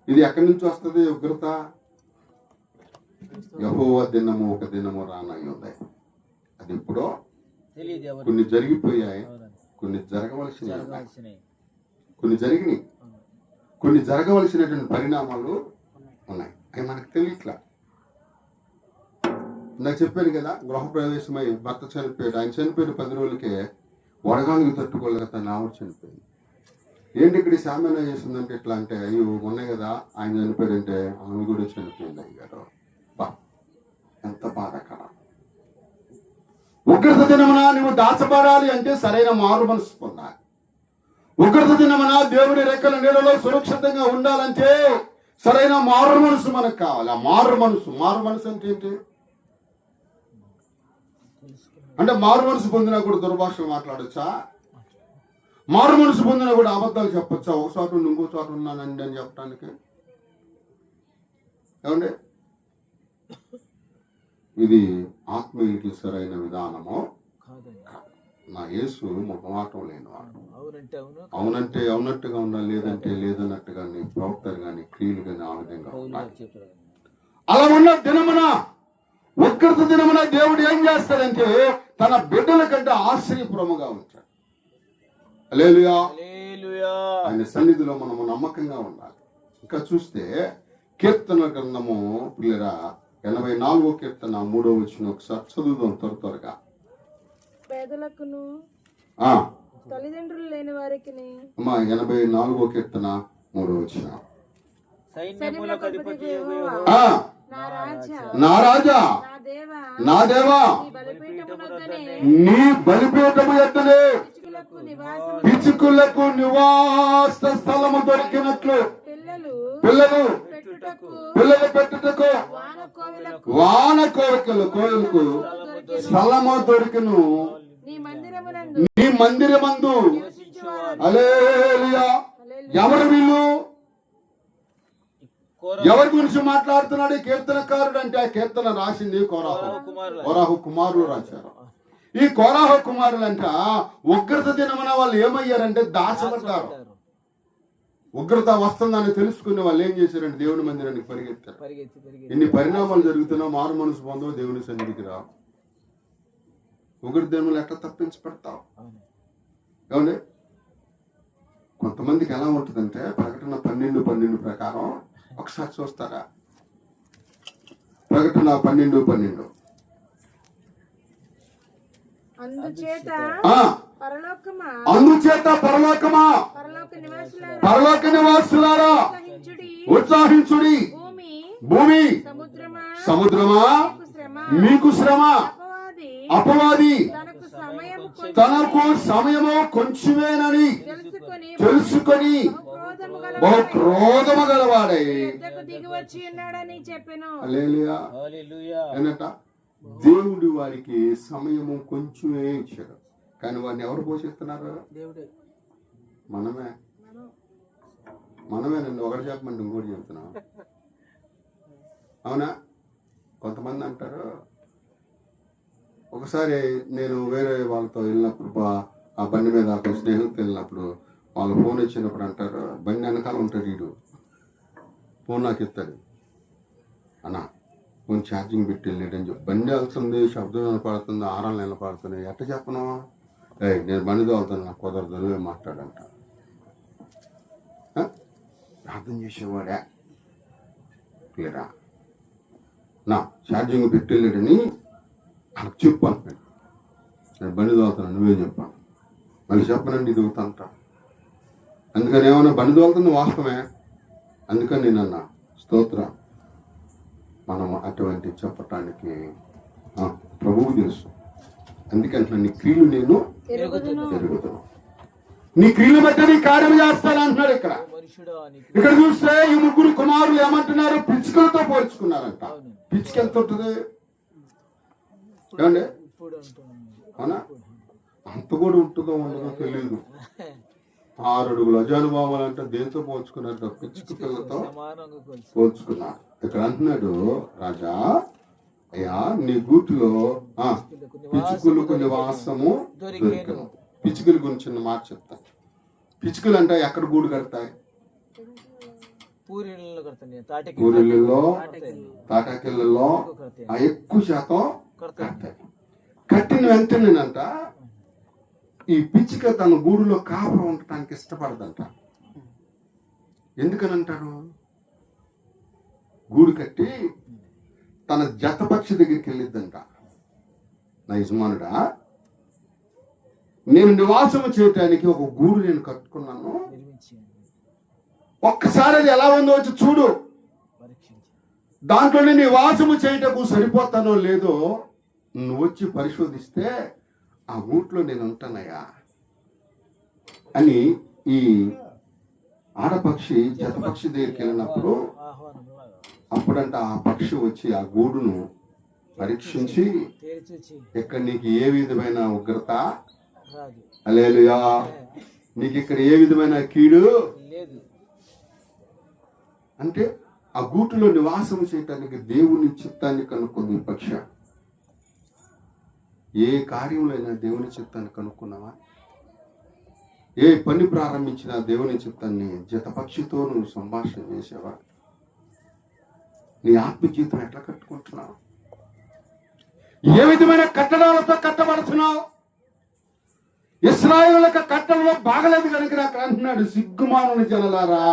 Speaker 3: ఇది ఎక్కడి నుంచి వస్తుంది ఉగ్రత? యెహోవా దినము ఒక దినము రానై ఉంది. అది ఎప్పుడో కొన్ని జరిగిపోయాయి, కొన్ని జరగవలసినవి, కొన్ని జరిగినాయి, కొన్ని జరగవలసినటువంటి పరిణామాలు ఉన్నాయి. అవి మనకు తెలియట్లా. నాకు చెప్పాను కదా, గృహప్రవేశమై భర్త చనిపోయాడు. ఆయన చనిపోయిన 10 రోజులకే వడగాలికి తట్టుకోలేక తన ఆవిడ చనిపోయింది. ఏంటి ఇక్కడ సామాన్యం చేసిందంటే ఎట్లా అంటే, అయ్యో ఉన్నాయి కదా ఆయన చనిపోయాడంటే ఆమె కూడా చనిపోయింది అయ్యారు. బా, ఎంత బాధాకరం. ఉగ్రత దినమున నువ్వు దాచబడాలి అంటే సరైన మారు మనసు పొందాలి. ఉగ్రత దినమున దేవుడి రెక్కల నీడలో సురక్షితంగా ఉండాలంటే సరైన మారు మనసు మనకు కావాలి. ఆ మారు మనసు అంటే ఏంటి? అంటే మారు మనసు పొందినా కూడా దుర్భాషలు మాట్లాడొచ్చా? మారు మనసు పొందిన కూడా అబద్ధాలు చెప్పొచ్చా? ఒక చోట ఉండి ఇంకో చోట ఉన్నానండి అని చెప్పడానికి. ఏమండి, ఇది ఆత్మీయుడికి సరైన విధానము
Speaker 2: కాదండి.
Speaker 3: నా యేసు ముఖమాటం లేనివాడు.
Speaker 2: అవునంటే అవును,
Speaker 3: అవునంటే అవునట్టుగా ఉండాలి, లేదంటే లేదన్నట్టుగా నీ ప్రవక్తలు కానీ క్రియలు కానీ ఆ విధంగా ఉండాలి. అలా ఉన్న దినమున, ఉగ్రత దినమున దేవుడు ఏం చేస్తాడంటే తన బిడ్డల కంటే ఆశ్చర్యపురముగా ఉంటాడు. హల్లెలూయా.
Speaker 2: హల్లెలూయా.
Speaker 3: ఆయన సన్నిధిలో మనము నమ్మకంగా ఉండాలి. ఇంకా చూస్తే కీర్తన గ్రంథము పిల్లరా 84వ కీర్తన 3వ వచనం ఒకసారి చదువుదాం త్వరగా.
Speaker 4: పేదలకును తల్లిదండ్రులు లేని వారికి
Speaker 3: 84వ కీర్తన 3వ వచనం.
Speaker 2: సైన్యములకు అధిపతి
Speaker 3: నా రాజా, నా దేవా, నీ బలిపీఠము ఎద్దనే పిచ్చుకులకు నివాస స్థలము దొరికినట్లు పిల్లలు పెట్టుటకు వాన కోయిలకు స్థలము దొరికిను నీ మందిరమందు. హల్లెలూయా. ఎవరు వీళ్ళు? ఎవరి గురించి మాట్లాడుతున్నాడు కీర్తనకారుడు అంటే? ఆ కీర్తన రాసింది కోరాహు కుమారులు రాశారు. ఈ కోరాహు కుమారులు అంట ఉగ్రత దినమున వాళ్ళు ఏమయ్యారంటే దాచబడ్డారు. ఉగ్రత వస్తుందని తెలుసుకుని వాళ్ళు ఏం చేశారంటే దేవుని మందిరానికి పరిగెత్తారు. ఇన్ని పరిణామాలు జరుగుతున్నా మారు మనసు పొందవు, దేవుని సన్నిధికి రావు. ఉగ్రత దినములు ఎట్లా తప్పించి పెడతావు? ఏమండి, కొంతమందికి ఎలా ఉంటుందంటే ప్రకటన 12:12 ప్రకారం ఒకసారి చూస్తారా? ప్రకటన 12:12. అందుచేత పరలోకమా పరలోక నివాసులారా ఉత్సాహించుడి. భూమి సముద్రమా మీకు శ్రమ. అపవాది తనకు సమయము కొంచెమేనని తెలుసుకొని బహు క్రోధము గలవాడై ఏనట దేవుడు వారికి సమయము కొంచెమే ఇచ్చాడు. కానీ వారిని ఎవరు పోషిస్తున్నారు? మనమేనండి. ఒకటి చెప్పమంటే ఇంకోటి చెప్తున్నాం. అవునా? కొంతమంది అంటారు, ఒకసారి నేను వేరే వాళ్ళతో వెళ్ళినప్పుడు ఆ బండి మీద స్నేహితులతో వెళ్ళినప్పుడు వాళ్ళు ఫోన్ ఇచ్చినప్పుడు అంటారు, బండి వెనకాల ఉంటాడు వీడు, ఫోన్ నాకు ఇస్తాడు, అన్నా ఫోన్ ఛార్జింగ్ పెట్టి వెళ్ళాడని చెప్పి. బండి వెళ్తుంది, శబ్దం వినపడుతుంది, ఆరాలు నిలబడుతున్నాయి, ఎట్ట చెప్పను? నేను బండి తోలుతాను, నాకు కుదరదు, నువ్వే మాట్లాడంట. ప్రార్థన చేసేవాడా లేరా? నా ఛార్జింగ్ పెట్టి వెళ్ళాడని నాకు చెప్పు అంటున్నాడు. నేను బండి తోలుతాను, నువ్వే చెప్పాను. మళ్ళీ చెప్పనండి దిగుతాంట. అందుకని ఏమన్నా బండి తోలుతుంది వాస్తవమే, అందుకని నేను అన్నా స్తోత్రం. మనం అటువంటి చెప్పటానికి ప్రభువు తెలుసు. అందుకని నీ క్రియలు నేను ఎరుగుతాను, నీ క్రియలు బట్టి నీ కార్యం చేస్తాను అంటున్నాడు. ఇక్కడ చూస్తే ఈ ముగ్గురు కుమారులు ఏమంటున్నారు? పిచ్చుకలతో పోల్చుకున్నారంట. పిచ్చుక ఎంత ఉంటుంది ఏమండి? అవునా? అంత కూడా ఉంటుందో ఉండదో తెలియదు. 6 అడుగుల అజానుభావాలు అంటే దేంతో పోల్చుకున్నారు? పిచ్చుక పిల్లతో పోల్చుకున్నారు. ఇక్కడ అంటున్నాడు, రాజా అయ్యా నీ గూటిలో పిచ్చుకలకు నివాసము దొరికను. పిచ్చుకల గురించి చిన్న మాట చెప్తాను. పిచ్చుకలు అంటే ఎక్కడ గూడు కడతాయి? పూరిళ్ళలో, తాటాకిళ్ళలో ఎక్కువ శాతం కడతాయి. కట్టిన వెంటనేనంట ఈ పిచ్చుక తన గూడులో కాపురం ఉండటానికి ఇష్టపడదంట. ఎందుకని అంటారు? గూడు కట్టి తన జతపక్షి దగ్గరికి వెళ్ళిద్దంట. నా యజమానుడా, నేను నివాసము చేయటానికి ఒక గూడు నేను కట్టుకున్నాను, ఒక్కసారి అది ఎలా ఉందో వచ్చి చూడు, దాంట్లో నేను నివాసము చేయటకు సరిపోతానో లేదో నువ్వు వచ్చి పరిశోధిస్తే ఆ గూట్లో నేను ఉంటానయ్యా అని ఈ ఆడపక్షి జతపక్షి దగ్గరికి వెళ్ళినప్పుడు అప్పుడంట ఆ పక్షి వచ్చి ఆ గూడును పరీక్షించి ఇక్కడ నీకు ఏ విధమైన ఉగ్రత హల్లెలూయా నీకు ఇక్కడ ఏ విధమైన కీడు
Speaker 2: లేదు.
Speaker 3: అంటే ఆ గూటిలో నివాసం చేయటానికి దేవుని చిత్తాన్ని కనుక్కుంది ఈ పక్ష. ఏ కార్యంలో అయినా దేవుని చిత్తాన్ని కనుక్కున్నావా? ఏ పని ప్రారంభించినా దేవుని చిత్తాన్ని జతపక్షితో నువ్వు సంభాషణ చేసావా? నీ ఆత్మ జీవితం ఎట్లా కట్టుకుంటున్నావు? ఏ విధమైన కట్టడాలతో కట్టబడుతున్నావు? ఇశ్రాయేలులకు కట్టడంలో బాగలేదు కనుక నాకు అంటున్నాడు, సిగ్గుమానుని జనలారా,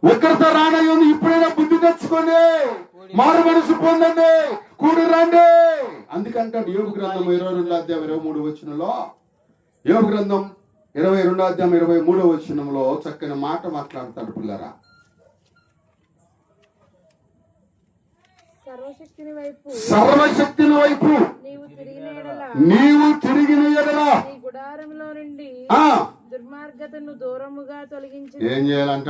Speaker 3: ఒక్కరితో రానయ్యింది, ఇప్పుడైనా బుద్ధి తెచ్చుకోండి, మారు మనసు పొందండి, కూడి రండి. అందుకంటాడు యోబు గ్రంథం 22వ అధ్యాయం 23వ వచనంలో, యోబు గ్రంథం 22వ అధ్యాయం 23వ వచనంలో చక్కని మాట మాట్లాడతాడు. పిల్లరా, సర్వశక్తిని వైపు నీవు తిరిగిన ఎడల
Speaker 4: నీ గుడారములో నుండి దుర్మార్గతను దూరముగా తొలగించి.
Speaker 3: ఏం చేయాలంట?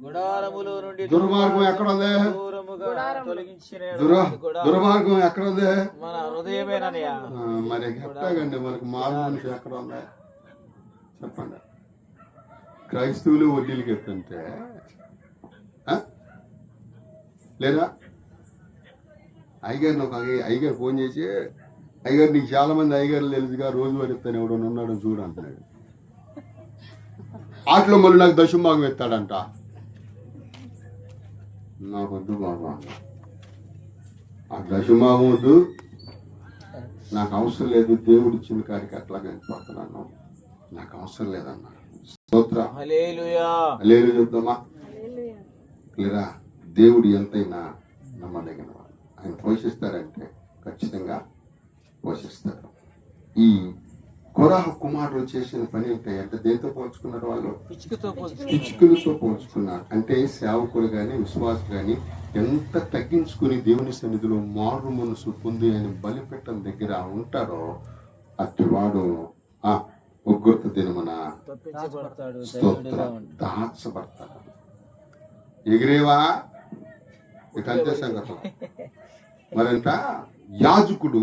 Speaker 2: గుడారములో నుండి
Speaker 3: దుర్మార్గం ఎక్కడ ఉంది?
Speaker 2: దూరముగా తొలగించిన
Speaker 3: దుర్మార్గం ఎక్కడ ఉంది?
Speaker 2: మన హృదయమేనయ్యా.
Speaker 3: మరి ఎట్లాగండి మనకు మారు మనిషి ఎక్కడ ఉంది చెప్పండి? క్రైస్తవులు వడ్డీలకి ఎత్తుంటే లేదా అయ్యగారిని ఒక అయ్యగారు ఫోన్ చేసి, అయ్యగారు నీకు చాలా మంది అయ్యగారులు తెలుసుగా, రోజు వరిస్తాను ఎవడో ఉన్నాడు చూడు అంటున్నాడు. ఆటలో మళ్ళీ నాకు దశంభాగం ఎత్తాడంట. నాకు వద్దు బాబా, ఆ దశంభాగం వద్దు, నాకు అవసరం లేదు, దేవుడు ఇచ్చిన కాడికి అట్లాగే వెళ్ళిపోతున్నాను, నాకు అవసరం లేదన్నా. స్తోత్రం,
Speaker 2: హల్లెలూయా.
Speaker 3: హల్లెలూయా చెప్తామా? లేదా దేవుడు ఎంతైనా నమ్మదగిన వాడు. ఆయన పోషిస్తారంటే ఖచ్చితంగా పోషిస్తారు. ఈ కోరాహు కుమారులు చేసిన పని ఏంటంటే దేంతో పోల్చుకున్నారు? వాళ్ళు పిచ్చుకలతో పోల్చుకున్నారు. అంటే సేవకులు కానీ విశ్వాసులు కానీ ఎంత తగ్గించుకుని దేవుని సన్నిధిలో మారు మనసు పొంది ఆయన బలిపెట్టం దగ్గర ఉంటాడో అట్టివాడు ఆ ఉగ్రత దినమున దాచబడతాడు. ఎగిరేవా ఇక అంతే సంగతం. మరంట యాజకుడు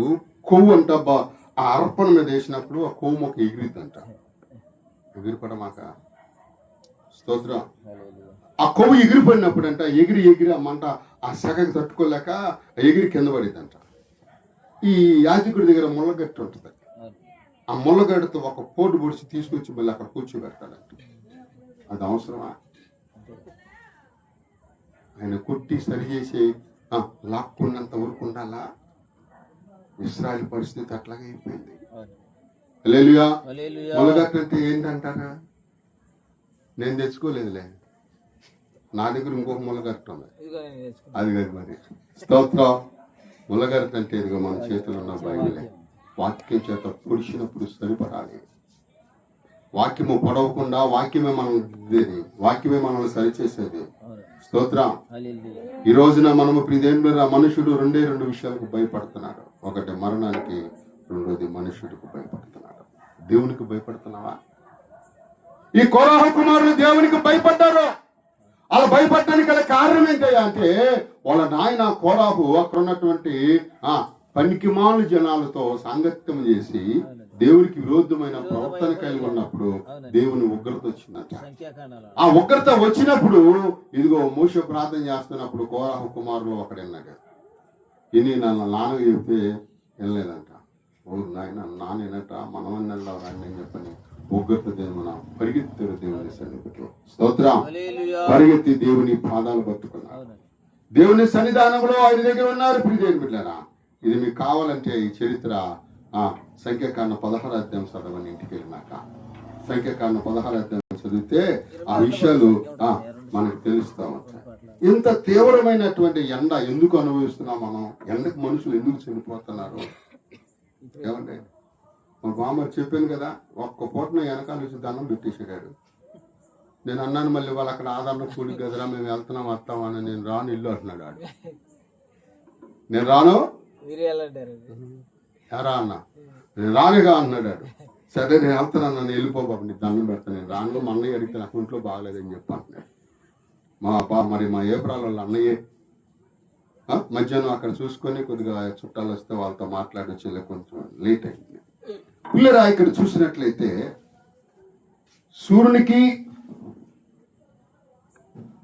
Speaker 3: కొవ్వు అంట ఆ అర్పణ మీద వేసినప్పుడు ఆ కొవ్వు మొక్క ఎగిరిద్దంట. ఎగిరిపడమాక స్తోత్రం. ఆ కొవ్వు ఎగిరిపడినప్పుడు అంట ఎగిరి ఆ మంట ఆ సెగకి తట్టుకోలేక ఎగిరి కింద పడిద్దంట. ఈ యాజకుడి దగ్గర ముళ్ళగట్టు ఉంటుంది. ఆ ముళ్ళగడ్డతో ఒక పోటు పొడిచి తీసుకొచ్చి మళ్ళీ అక్కడ కూర్చోబెడతాడంట. అది అవసరమా? ఆయన కొట్టి సరి చేసి లాక్కున్నంత వరకు ఉండాలా? ఇశ్రాయేలు పరిస్థితి అట్లాగే అయిపోయింది. హల్లెలూయా. ముళ్ళగట్టు అంటే ఏంటంటారా? నేను తెచ్చుకోలేదులే, నా దగ్గర ఇంకొక ముళ్ళగట్టు ఉంది, అది కాదు మరి. స్తోత్రం. ముళ్ళగట్టు అంటే ఇదిగో మన చేతిలో ఉన్న బైబిలే. వాక్యం చేత పొడిచినప్పుడు సరిపడాలి. వాక్యము పొడవకుండా వాక్యమే మనల్ని సరిచేసేది. స్తోత్రం. ఈ రోజున మనము మనుషుడు రెండే విషయాలకు భయపడుతున్నాడు. ఒకటి మరణానికి, రెండోది మనుషుడికి భయపడుతున్నాడు. దేవునికి భయపడుతున్నావా? ఈ కోరాహు కుమారులు దేవునికి భయపడ్డారు. అలా భయపడడానికి గల కారణం ఏంటయ్యా అంటే వాళ్ళ నాయన కోరాహు అక్కడ ఉన్నటువంటి పనికిమాల జనాలతో సాంగత్యం చేసి దేవునికి విరోధమైన ప్రవర్తన కలిగి ఉన్నప్పుడు దేవుని ఉగ్రత వచ్చిందట. ఆ ఉగ్రత వచ్చినప్పుడు ఇదిగో మోషే ప్రార్థన చేస్తున్నప్పుడు కోరాహు కుమారులు ఒకడన్నాడు, ఇది నాన్న చెప్తే వెళ్ళలేదంట. ఓ నాయన నానేనట, మనమని వెళ్ళారండి అని చెప్పని ఉగ్రత దేవున పరిగెత్తారు దేవుని సన్నిధిలో. స్తోత్రం. పరిగెత్తి దేవుని పాదాలు పట్టుకున్నారు. దేవుని సన్నిధానంలో ఆయన దగ్గర ఉన్నారు. ప్రియదేవుని బిడ్డలారా, ఇది మీకు కావాలంటే ఈ చరిత్ర సంఖ్యాకాండం 16వ అధ్యాయం చదవని ఇంటికి వెళ్ళినాక సంఖ్యాకాండం 16వ అధ్యాయం చదివితే ఆ విషయాలు మనకు తెలుస్తూ ఉంటాయి. ఇంత తీవ్రమైనటువంటి ఎండ ఎందుకు అనుభవిస్తున్నాం మనం? ఎండకు మనుషులు ఎందుకు చనిపోతున్నారు? ఏమండి, మా బామ్మర్ చెప్పాను కదా, ఒక్క పూటన వెనకాల నుంచి దండం పెట్టేసాడు. నేను అన్నాను, మళ్ళీ వాళ్ళు అక్కడ ఆదరణ కూలికి కదరా మేము వెళ్తున్నాం వస్తామని. నేను రాను ఇల్లు అంటున్నాడు వాడు. నేను రాను ఎరా అన్నా, నేను రానుగా అన్నాడు వాడు. సరే నేను వెళ్తున్నాను, నన్ను వెళ్ళిపోబాబు, నీకు దండం పెడతాను. నేను రాను, మా అన్నయ్య అడిగితే నాకు ఇంట్లో బాగలేదని చెప్పి అంటున్నాడు. మా ఏప్రాల్ వాళ్ళ అన్నయ్యే మధ్యాహ్నం అక్కడ చూసుకొని కొద్దిగా చుట్టాలు వస్తే వాళ్ళతో మాట్లాడొచ్చి కొంచెం లేట్ అయింది. పిల్లరా ఇక్కడ చూసినట్లయితే సూర్యునికి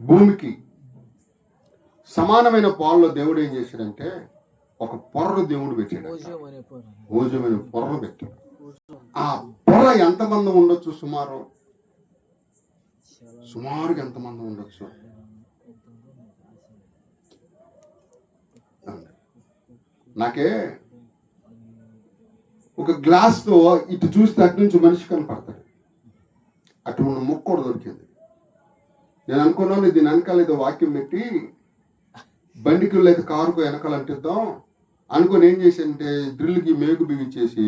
Speaker 3: భూమికి సమానమైన పాల్లో దేవుడు ఏం చేశాడంటే ఒక పొర్ర దేవుడు పెట్టాడు.
Speaker 2: ఓజోం అనే పొర.
Speaker 3: ఓజమైన పొర్ర పెట్టాడు. ఆ పొర ఎంతమంది ఉండొచ్చు? సుమారుగా ఎంతమంది ఉండొచ్చు? నాకే ఒక గ్లాస్తో ఇటు చూస్తే అటు నుంచి మనిషి కనపడతాడు. అటు ఉన్న ముక్క కూడా దొరికింది. నేను అనుకున్నాను దీని వెనకాల ఏదో వాక్యం పెట్టి బండికి లేదా కారుకు వెనకాల అంటిద్దాం అనుకుని ఏం చేశానంటే డ్రిల్కి మేకు బిగించేసి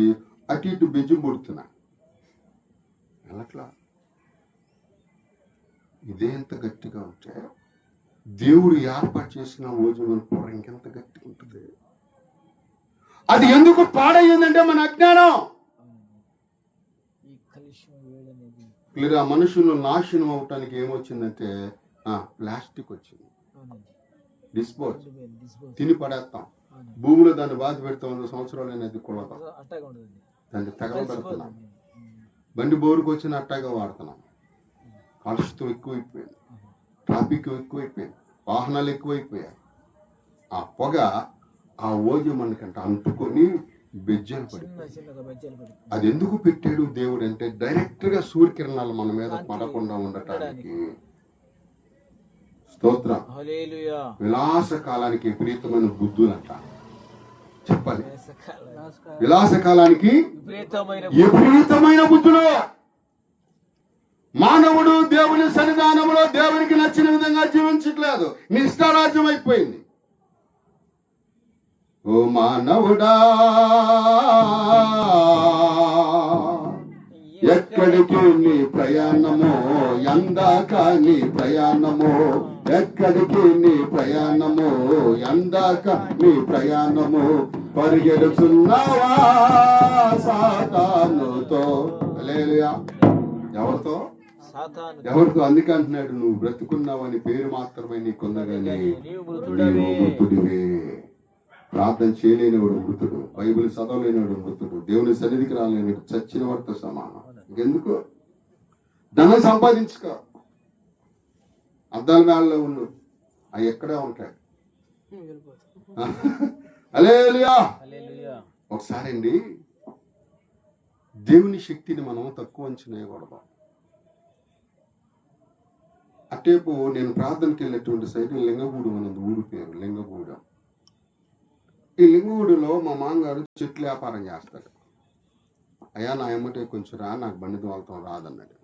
Speaker 3: అటు ఇటు బెజ్జం పొడుతున్నా. అట్లా ఇదే ఎంత గట్టిగా ఉంటే దేవుడు ఏర్పాటు చేసిన ఓజోన్ పొర ఇంకెంత గట్టిగా ఉంటుంది. అది ఎందుకు పాడయ్యిందంటే మన అజ్ఞానం. క్లియర్. ఆ మనుషులు నాశనం అవటానికి ఏమొచ్చిందంటే ప్లాస్టిక్ వచ్చింది. డిస్పోజ్ తిని పడేస్తాం. భూమిలో దాన్ని బాధ పెడతాం. 100 సంవత్సరాలు అనేది కొడతాం. దాన్ని తగలబెడుతున్నాం. బండి బోరుకు వచ్చిన అట్టాగా వాడుతున్నాం. కాలుష్యం ఎక్కువైపోయింది. ట్రాఫిక్ ఎక్కువైపోయింది. వాహనాలు ఎక్కువైపోయాయి. ఆ పొగ ఆ ఓజోన్ మనకంటే అంటుకొని బెజ్జలు పడి అది ఎందుకు పెట్టాడు దేవుడు అంటే డైరెక్ట్ గా సూర్యకిరణాలు మన మీద పడకుండా ఉండటానికి. స్తోత్రం. విలాస కాలానికి విపరీతమైన బుద్ధులంట చెప్పాలి. విలాస కాలానికి విపరీతమైన బుద్ధులు. మానవుడు దేవుని సన్నిధానంలో దేవునికి నచ్చిన విధంగా జీవించట్లేదు. నిష్ఠారాజ్యం అయిపోయింది. ఓ మానవుడా ఎక్కడికి నీ ప్రయాణమో, ఎందాక నీ ప్రయాణమో, ఎక్కడికి నీ ప్రయాణమో, ఎందాక నీ ప్రయాణమో, పరిగెడుతున్నావా సాతానుతో. హల్లెలూయా. ఎవరితో? ఎవరితో? అందుకే అంటున్నాడు నువ్వు బ్రతుకున్నావని పేరు మాత్రమే నీకున్నగాని నీవు మృతుడివే. ప్రార్థన చేయలేనివాడు మృతుడు. బైబిల్ చదవలేనివాడు మృతుడు. దేవుని సన్నిధికి రాలేని చచ్చిన వాడితో సమానం. ఇంకెందుకు? ధనం సంపాదించుకో. అద్దాల మేళలో ఉండు. అవి ఎక్కడే ఉంటాయి. హల్లెలూయా. ఒకసారి అండి దేవుని శక్తిని మనం తక్కువ అంచనా వేయకూడదు. అటేపు నేను ప్రార్థనకి వెళ్ళేటువంటి సైడ్ లింగగూడు అనేది ఊరు పేరు. లింగగూడెం. ఈ లింగగూడులో మా మామగారు చెట్లు వ్యాపారం చేస్తాడు. అయ్యా నా ఎమ్మటే కొంచెం రా, నాకు బండి తోలతం రాదన్నాడు.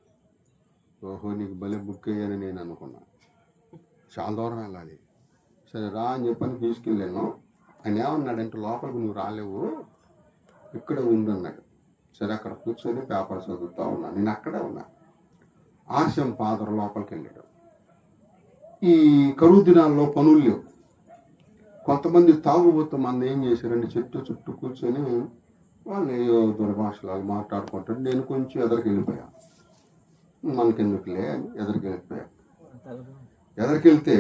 Speaker 3: ఓహో నీకు భలే బుక్ అయ్యాని నేను అనుకున్నా. చాలా దూరం వెళ్ళాలి. సరే రా అని చెప్పని తీసుకెళ్ళాను. ఆయన ఏమన్నాడంటే లోపలికి నువ్వు రాలేవు, ఇక్కడే ఉండు అన్నాడు. సరే అక్కడ కూర్చొని పేపర్ చదువుతూ ఉన్నా. నేను అక్కడే ఉన్నా. ఆర్షం ఫాదర్ లోపలికి వెళ్ళాడు. ఈ కరువు దినాల్లో పనులు లేవు. కొంతమంది తాగుబోతు మంది ఏం చేశారంటే చెట్టు చుట్టూ కూర్చొని వాళ్ళు ఏదో దుర్భాషలు మాట్లాడుకుంటారు. నేను కొంచెం ఎదరికి వెళ్ళిపోయా. మనకెందుకులే అని ఎదరికి వెళ్ళిపోయా. ఎదరికి వెళ్తే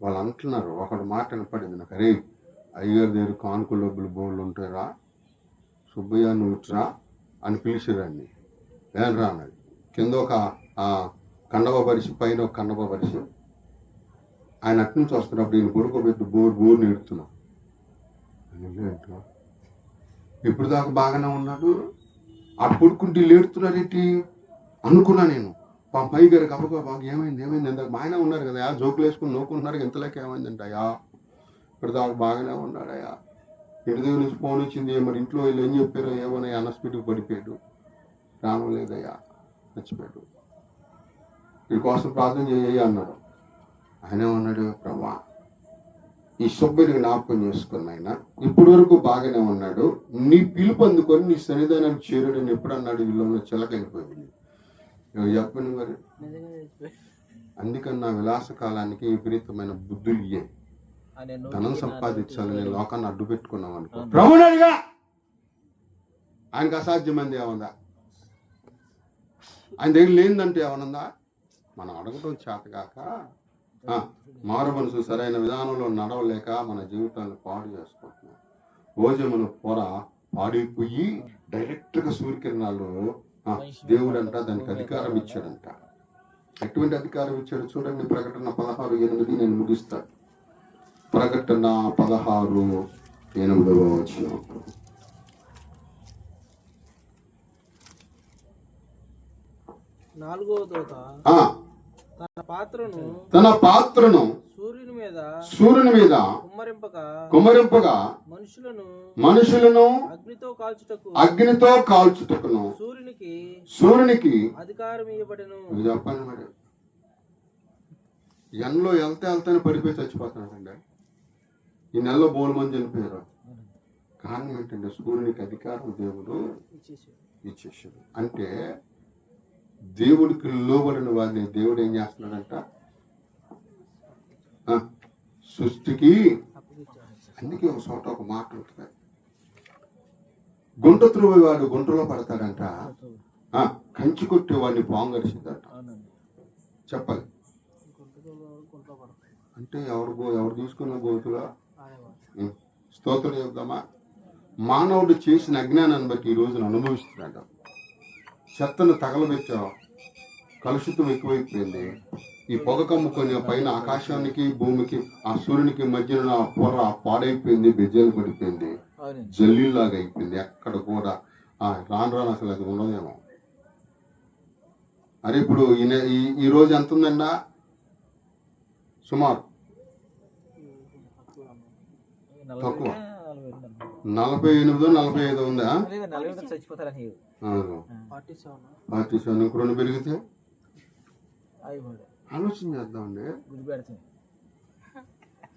Speaker 3: వాళ్ళు అంటున్నారు. ఒకడు మాట వినపడింది నాకు. అరే అయ్యగారి దగ్గర కానుకల డబ్బులు బోర్డులు ఉంటాయిరా, సుబ్బయ్య నువ్వు రా అని పిలిచిరాన్ని. నేను రా అన్నది. కింద ఒక కండవ పరిచి, పైన ఒక కండవ పరిచి. ఆయన అటు నుంచి వస్తున్నప్పుడు ఈయన పడుకోబెట్టి బోర్ నేడుతున్నా. ఇప్పుడు దాకా బాగానే ఉన్నాడు, అటు పడుకుంటే లేడుతున్నారేంటి అనుకున్నా నేను. పై గారికి అబ్బా బాగా ఏమైంది ఇందాక బాగానే ఉన్నారు కదా, జోకులు వేసుకుని నవ్వుకుంటున్నారు, ఇంతలోకి ఏమైందంట. అయ్యా ఇప్పుడు దాకా బాగానే ఉన్నాడయ్యా, ఇంటి దగ్గర నుంచి ఫోన్ వచ్చింది, మరి ఇంట్లో వీళ్ళు ఏం చెప్పారో ఏమోనో, అన్న స్పీడ్కి పడిపోయాడు, ప్రాణం లేదయ్యా, చచ్చిపోయాడు, వీడి కోసం ప్రార్థన చేయ అన్నాడు. ఆయన ఏమన్నాడు, ప్రభా ఈ సుబ్బయ్యని జ్ఞాపకం చేసుకుని ఆయన ఇప్పటి వరకు బాగానే ఉన్నాడు, నీ పిలుపు అందుకొని నీ సన్నిధానానికి చేరాడని ఎప్పుడు అన్నాడు. వీళ్ళు చిలకెళ్ళిపోయింది చెప్పండి మరి. అందుకని నా విలాస కాలానికి విపరీతమైన బుద్ధులు ఇయ్యే. ధనం సంపాదించాలని లోకాన్ని అడ్డు పెట్టుకున్నాం అనుకో, ప్రభువుగా ఆయనకు అసాధ్యమైంది ఏమన్నా, ఆయన దగ్గర లేనిదంటే ఏమనుందా? మనం అడగటం చేతగాక మారు మనసు సరైన విధానంలో నడవలేక మన జీవితాన్ని పాడు చేసుకుంటున్నాం. ఓజమును పొర పాడిపోయి డైరెక్ట్గా సూర్యకిరణాలు దేవుడు అంట దానికి అధికారం ఇచ్చాడంట. ఎటువంటి అధికారం ఇచ్చాడు చూడండి. ప్రకటన 16:8 నేను ముగిస్తాను. ప్రకటన 16:8
Speaker 2: నాలుగవ దూత తన పాత్రను సూర్యుని మీద కుమ్మరింపగా మనుషులను అగ్నితో కాల్చుటకును సూర్యునికి అధికారం ఇవ్వబడెను. చెప్పండి మరి, ఎండలో వెళ్తానే పడిపోయి చచ్చిపోతున్నాడండి. ఈ నెలలో బోలు మంది చనిపోయారు. కారణం ఏంటంటే సూర్యునికి అధికారం దేవుడు ఇచ్చేసాడు. అంటే దేవుడికి లోబడిన వారిని దేవుడు ఏం చేస్తున్నాడంట? సృష్టికి. అందుకే ఒక చోట ఒక మాట ఉంటుంది, గుంట త్రువ్వేవాడు గుంటలో పడతాడంట, కంచి కొట్టేవాడిని పాంగరిసిందంట. చెప్పాలి అంటే ఎవరు తీసుకున్న గోతులో స్తోత్రం చెప్దామా? మానవుడు చేసిన అజ్ఞానాన్ని బట్టి ఈ రోజున అనుభవిస్తున్నాడు. చెత్తను తగలబెట్టావు, కలుషితం ఎక్కువైపోయింది. ఈ పొగ కమ్ముకొని పైన ఆకాశానికి భూమికి ఆ సూర్యునికి మధ్యన ఆ పొర పాడైపోయింది, బెజ్జలు పడిపోయింది, జల్లీలాగా అయిపోయింది. ఎక్కడ కూడా రాను అసలు అది ఉండదేమో. అరే ఇప్పుడు ఈ రోజు ఎంత ఉందండి? సుమారు తక్కువ 48-45 ఉందా? 47 ఇంకో 2 పెరిగితే ఆలోచన చేద్దామండి.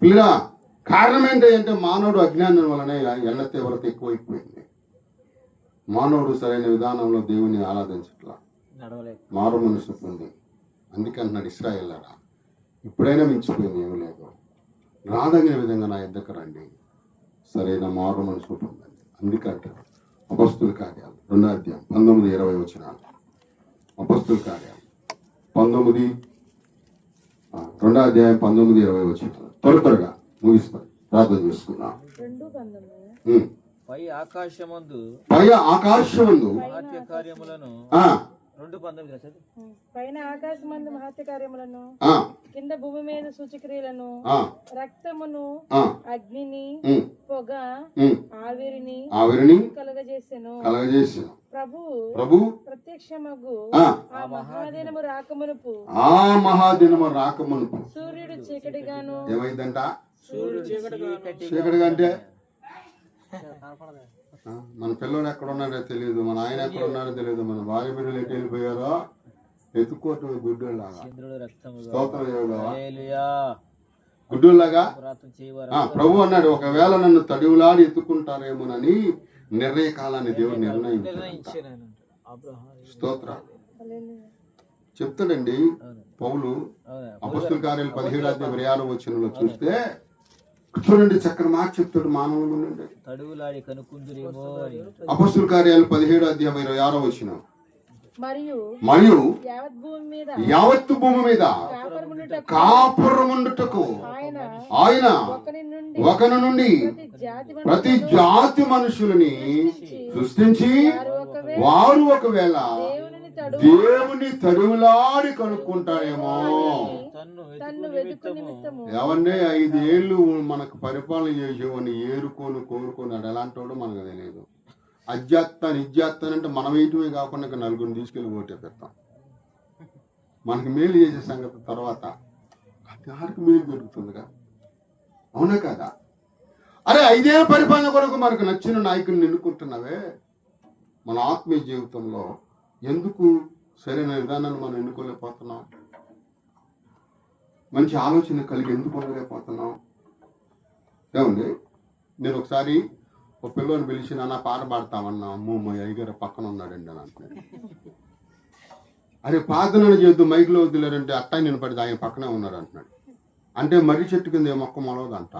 Speaker 2: పిల్లరా, కారణం ఏంటంటే మానవుడు అజ్ఞానం వలనే ఎండ తీవ్రత ఎక్కువైపోయింది. మానవుడు సరైన విధానంలో దేవుని ఆరాధించట్లా, మారు మనసు ఉంది. అందుకే అంటున్నాడు, ఇశ్రాయేలులారా ఇప్పుడైనా మించిపోయింది ఏమి లేదు, రాదగిన విధంగా నా యొద్దకు రండి, సరైన మారు మనసు పొందండి. అందుకంటే అపొస్తలుల కార్యాలు 2వ అధ్యాయం 19-20 వచనాలు. అపొస్తలుల కార్యాలు 2వ అధ్యాయం 19-20 వచనాలు. త్వరగా ముగిస్తాను, ప్రార్థన చేసుకున్నాం. పై ఆకాశమందు
Speaker 4: మహత్య కార్యములను పైన ఆకాశమందు మహత్య కార్యములను కింద భూమి మీద సూచక్రియలను రక్తమును అగ్నిని పొగ ఆవిరిని కలగజేసెను. ప్రభు ప్రత్యక్షమగు ఆ మహాదినము రాకమునుపు సూర్యుడు చీకటిగాను
Speaker 3: ఏమైందంట? చీకటిగా అంటే మన పిల్లలు ఎక్కడ ఉన్నారో తెలియదు, మన ఆయన ఎక్కడ ఉన్నారో తెలియదు, మన భార్య బిడ్డలు ఎటు వెళ్ళిపోయారో ఎత్తుకోవటం గుడ్డోళ్ళలాగా. గుడ్డోళ్ళలాగా ప్రభు అన్నాడు, ఒకవేళ నన్ను తడివులాడి ఎత్తుకుంటారేమోనని నిర్ణయ కాలాన్ని దేవుడు నిర్ణయించాడు. స్తోత్ర చెప్తాడండి పౌలు. అపొస్తలుల కార్యాలు 17వ అధ్యాయం 26వ వచనంలో చూస్తే చూడండి, చక్కని మాట చెప్తాడు మానవులు. అపొస్తలుల కార్యాలు 17వ అధ్యాయం 26వ వచనం. మరియు యావత్తు భూమి మీద కాపురముండుటకు ఆయన ఒకని నుండి ప్రతి జాతి మనుషులని సృష్టించి వారు ఒకవేళ దేవుని తడువులాడి కనుక్కుంటాడేమో. ఎవరినే 5 ఏళ్ళు మనకు పరిపాలన చేసేవాడిని కోరుకున్నాడు. ఎలాంటి వాడు మనకు తెలియదు. నిత్యాత్తానంటే మనం వేయటమే కాకుండా నలుగురిని తీసుకెళ్ళి ఓటే పెడతాం. మనకి మేలు చేసే సంగతి తర్వాత ఆడికి మేలు జరుగుతుందిగా, అవునా కదా? అరే 5 ఏళ్ళ పరిపాలన కొరకు మనకు నచ్చిన నాయకుడిని ఎన్నుకుంటున్నావే. మన ఆత్మీయ జీవితంలో ఎందుకు సరైన విధానాన్ని మనం ఎన్నుకోలేకపోతున్నాం? మంచి ఆలోచన కలిగి ఎందుకు ఉండలేకపోతున్నాం? ఏమండి, నేను ఒకసారి ఒక పిల్లని పిలిచి నాన్న పాట పాడతామన్నా, అమ్మో మా అయ్యగారు పక్కన ఉన్నాడండి అని అంటున్నాడు. అరే ప్రార్థనలు చేద్దు, మైక్లో వద్దులేరంటే అట్టా నేను పడితే ఆయన పక్కనే ఉన్నాడు అంటున్నాడు. అంటే మర్రి చెట్టు కింద ఏ మొక్క మొలవదంట.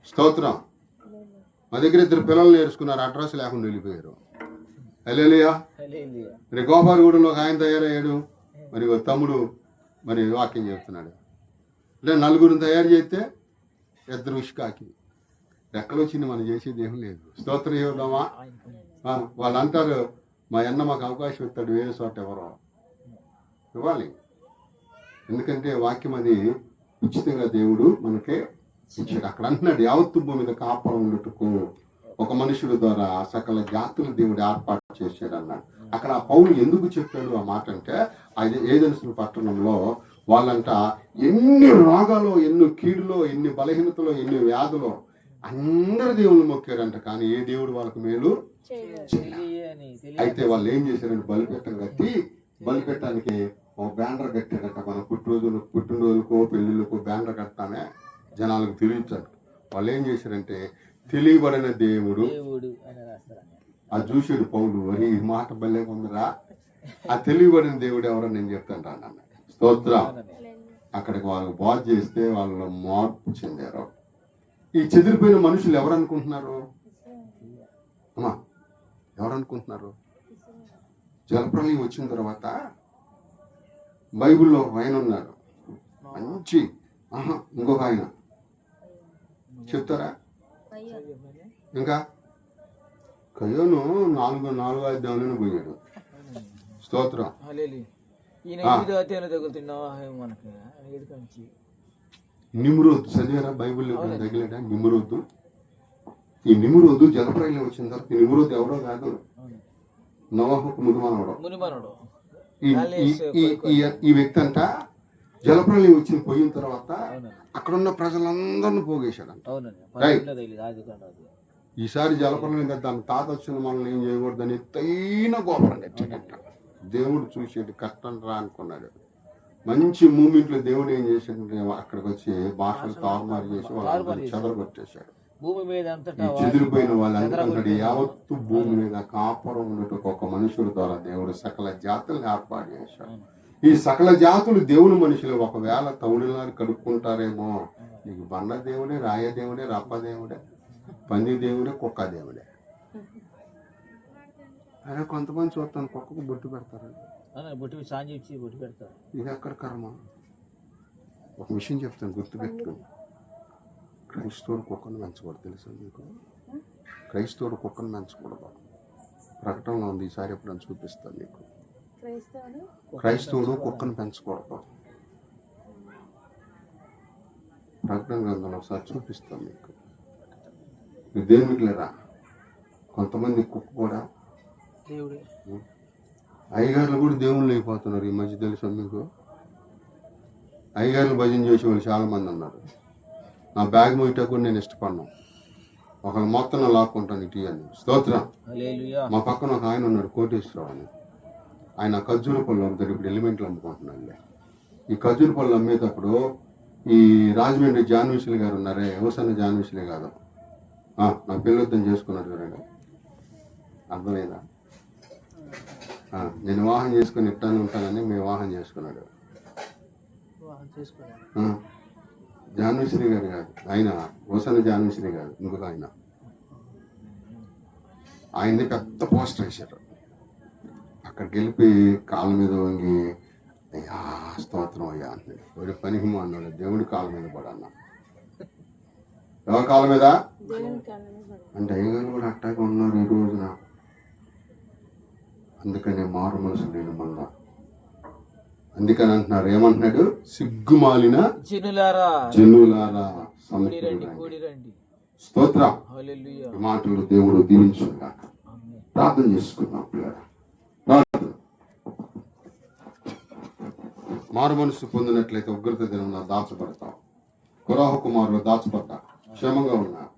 Speaker 3: స్తోత్రం. మా దగ్గర 2 పిల్లలు నేర్చుకున్నారు, అడ్రస్ లేకుండా వెళ్ళిపోయారు. హల్లెలూయా. మరి గోపాలగూడెంలో ఒక ఆయన తయారయ్యాడు, మరి తమ్ముడు మరి వాక్యం చెప్తున్నాడు. అంటే 4 తయారు చేస్తే 2 ఉష్కాకి రెక్కలు వచ్చింది, మనం చేసేది ఏం లేదు. స్తోత్రం చెబుదామా? వాళ్ళు అంటారు,
Speaker 2: మా అన్న మాకు అవకాశం ఇస్తాడు, వేరే చోట ఎవరో ఇవ్వాలి. ఎందుకంటే వాక్యం అది ఉచితంగా దేవుడు మనకే ఇచ్చాడు. అక్కడ అంటున్నాడు, యావత్తు భూమి మీద కాపురం ఉండుటకు ఒక మనుషుడు ద్వారా సకల జాతులు దేవుడు ఏర్పాటు చేశాడు అన్నాడు. అక్కడ పౌలు ఎందుకు చెప్పాడు ఆ మాట అంటే, అది ఏథెన్స్ పట్టణంలో వాళ్ళంట ఎన్ని రోగాలు, ఎన్ని కీడులో, ఎన్ని బలహీనతలో, ఎన్ని వ్యాధులో అందరు దేవుళ్ళు మొక్కారంట, కానీ ఏ దేవుడు వాళ్ళకు మేలు చేయలేదు. అయితే వాళ్ళు ఏం చేశారంటే బలిపీఠం కట్టి, బలిపీఠానికి ఒక బ్యానర్ కట్టారట. మన పుట్టినరోజులకు పెళ్లిళ్ళకు బ్యానర్ కట్టానే జనాలకు తెలియచారు. వాళ్ళు ఏం చేశారంటే తెలియబడిన దేవుడు అది చూసాడు పౌలు, అని ఈ మాట భలే ఉందిరా, ఆ తెలియబడిన దేవుడు ఎవరో నేను చెప్తాను అన్న. స్తోత్రం. అక్కడికి వాళ్ళకి బాధ చేస్తే వాళ్ళు మార్పు చెందారు. ఈ చెదిరిపోయిన మనుషులు ఎవరు అనుకుంటున్నారు అమ్మా? ఎవరు అనుకుంటున్నారు? జలప్రలయం వచ్చిన తర్వాత బైబిల్లో ఒక ఆయన ఉన్నాడు మంచి, ఇంకొక ఆయన చెప్తారా? ఇంకా కయ్యోను 4 అధ్యాయంలోనే పోయాడు. స్తోత్రం. నిమ్రోద్ చదివారా బైబిల్లో? తగిలేడా నిమ్రోద్? ఈ నిమ్రోద్ జలప్రలయం వచ్చిన తర్వాత ఈ నిమ్రోద్ ఎవరో కాదు, నోవహుకు మునిమనవడు. ఈ వ్యక్తి అంట జలప్రలయం వచ్చి పోయిన తర్వాత అక్కడున్న ప్రజలందరిని పోగేశాడంట. ఈసారి జలప్రలయం కదా దాని తాత వచ్చిన మనల్ని ఏం చేయకూడదని ఎత్తైన గోపురం కట్టాడంట. దేవుడు చూసేది కష్టం రా అనుకున్నాడు. మంచి మూమెంట్లో దేవుడు ఏం చేశాడంటే అక్కడికి వచ్చి భాషలు తారుమారు చేసి వాళ్ళందరూ చెదరగొట్టేశాడు. చెదిరిపోయిన వాళ్ళందరూ యావత్తు భూమి మీద కాపురం ఉండేటకు ఒక మనుషుల ద్వారా దేవుడు సకల జాతులను ఏర్పాటు చేశాడు. ఈ సకల జాతులు దేవుని మనుషులు ఒకవేళ తౌడులాని కడుక్కుంటారేమో, నీకు బండ దేవుడే, రాయ దేవుడే, రప్ప దేవుడే, పంది దేవుడే, కుక్క దేవుడే. అరే కొంతమంది చూస్తాను కుక్కకు బొట్టు పెడతారు, ఇది ఎక్కడ కర్మ. ఒక విషయం చెప్తాను గుర్తుపెట్టుకుని, క్రైస్తవుడు కుక్కను పెంచకూడదు తెలుసా మీకు? క్రైస్తవుడు కుక్కను పెంచకూడదు. ప్రకటనలో ఉంది, ఈసారి ఎప్పుడైనా చూపిస్తాను మీకు. క్రైస్తవుడు కుక్కను పెంచకూడదు. ప్రకటన గ్రంథంలో ఒకసారి చూపిస్తాను మీకు. దేవునికి లేరా కొంతమంది కుక్క కూడా అయ్యగారులు కూడా దేవుళ్ళు అయిపోతున్నారు ఈ మధ్య, తెలుసా మీకు? అయ్యగారులు భజన చేసేవాళ్ళు చాలా మంది ఉన్నారు. నా బ్యాగ్ మోయటా కూడా నేను ఇష్టపడను, ఒకళ్ళు మొత్తం లాక్కుంటాను ఇటీ అని. స్తోత్రం. మా పక్కన ఒక ఆయన ఉన్నాడు కోటేశ్వరరావు అని, ఆయన ఖర్జూర పళ్ళు అమ్ముతారు. ఇప్పుడు ఎలిమెంట్లు అమ్ముకుంటున్నాడు. ఈ ఖర్జూర పళ్ళు అమ్మేటప్పుడు ఈ రాజమండ్రి జాన్విషులు గారు ఉన్నారే, యువసన్న జాన్విషులే కాదు, నాకు పెళ్ళొద్దని చేసుకున్నాడు చూడండి, అర్థమైందా? నేను వివాహం చేసుకుని ఇట్టాను ఉంటానని మేము వివాహం చేసుకున్నాడు. జాన్విశ్రీ గారు కాదు ఆయన, యువసన్న జాన్విశ్రీ కాదు, ఇంకొక ఆయన. ఆయన్ని పెద్ద పోస్టర్ వేశారు. అక్కడికి వెళ్ళిపోయి కాళ్ళ మీద వంగి అయ్యా స్తోత్రం అయ్యా అంటున్నాడు. వాడి పనిహిమో అన్నాడు, దేవుడి కాళ్ళ మీద పడన్న. ఎవరి కాళ్ళ మీద అంటే అయ్యగారు కూడా అట్టాగా ఉన్నారు ఈ రోజున. అందుకనే మారు మనసు లేని మంద. అందుకని అంటున్నారు, ఏమంటున్నాడు? సిగ్గుమాలిన జనులారా స్తోత్ర. ఈ మాటలు దేవుడు దీవించుగా. ప్రార్థన చేసుకున్నాం పిల్లరా. మారు మనసు పొందినట్లయితే ఉగ్రత దినంలో దాచబడతాం. కొరాహ కుమారులు దాచబడ్డా క్షేమంగా ఉన్నారు.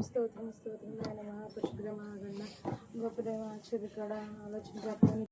Speaker 4: స్తోత్రం నాయన మహాపరిశుద్ధ మహాగణ గొప్ప దేవ ఆశ్చర్యకర ఆలోచన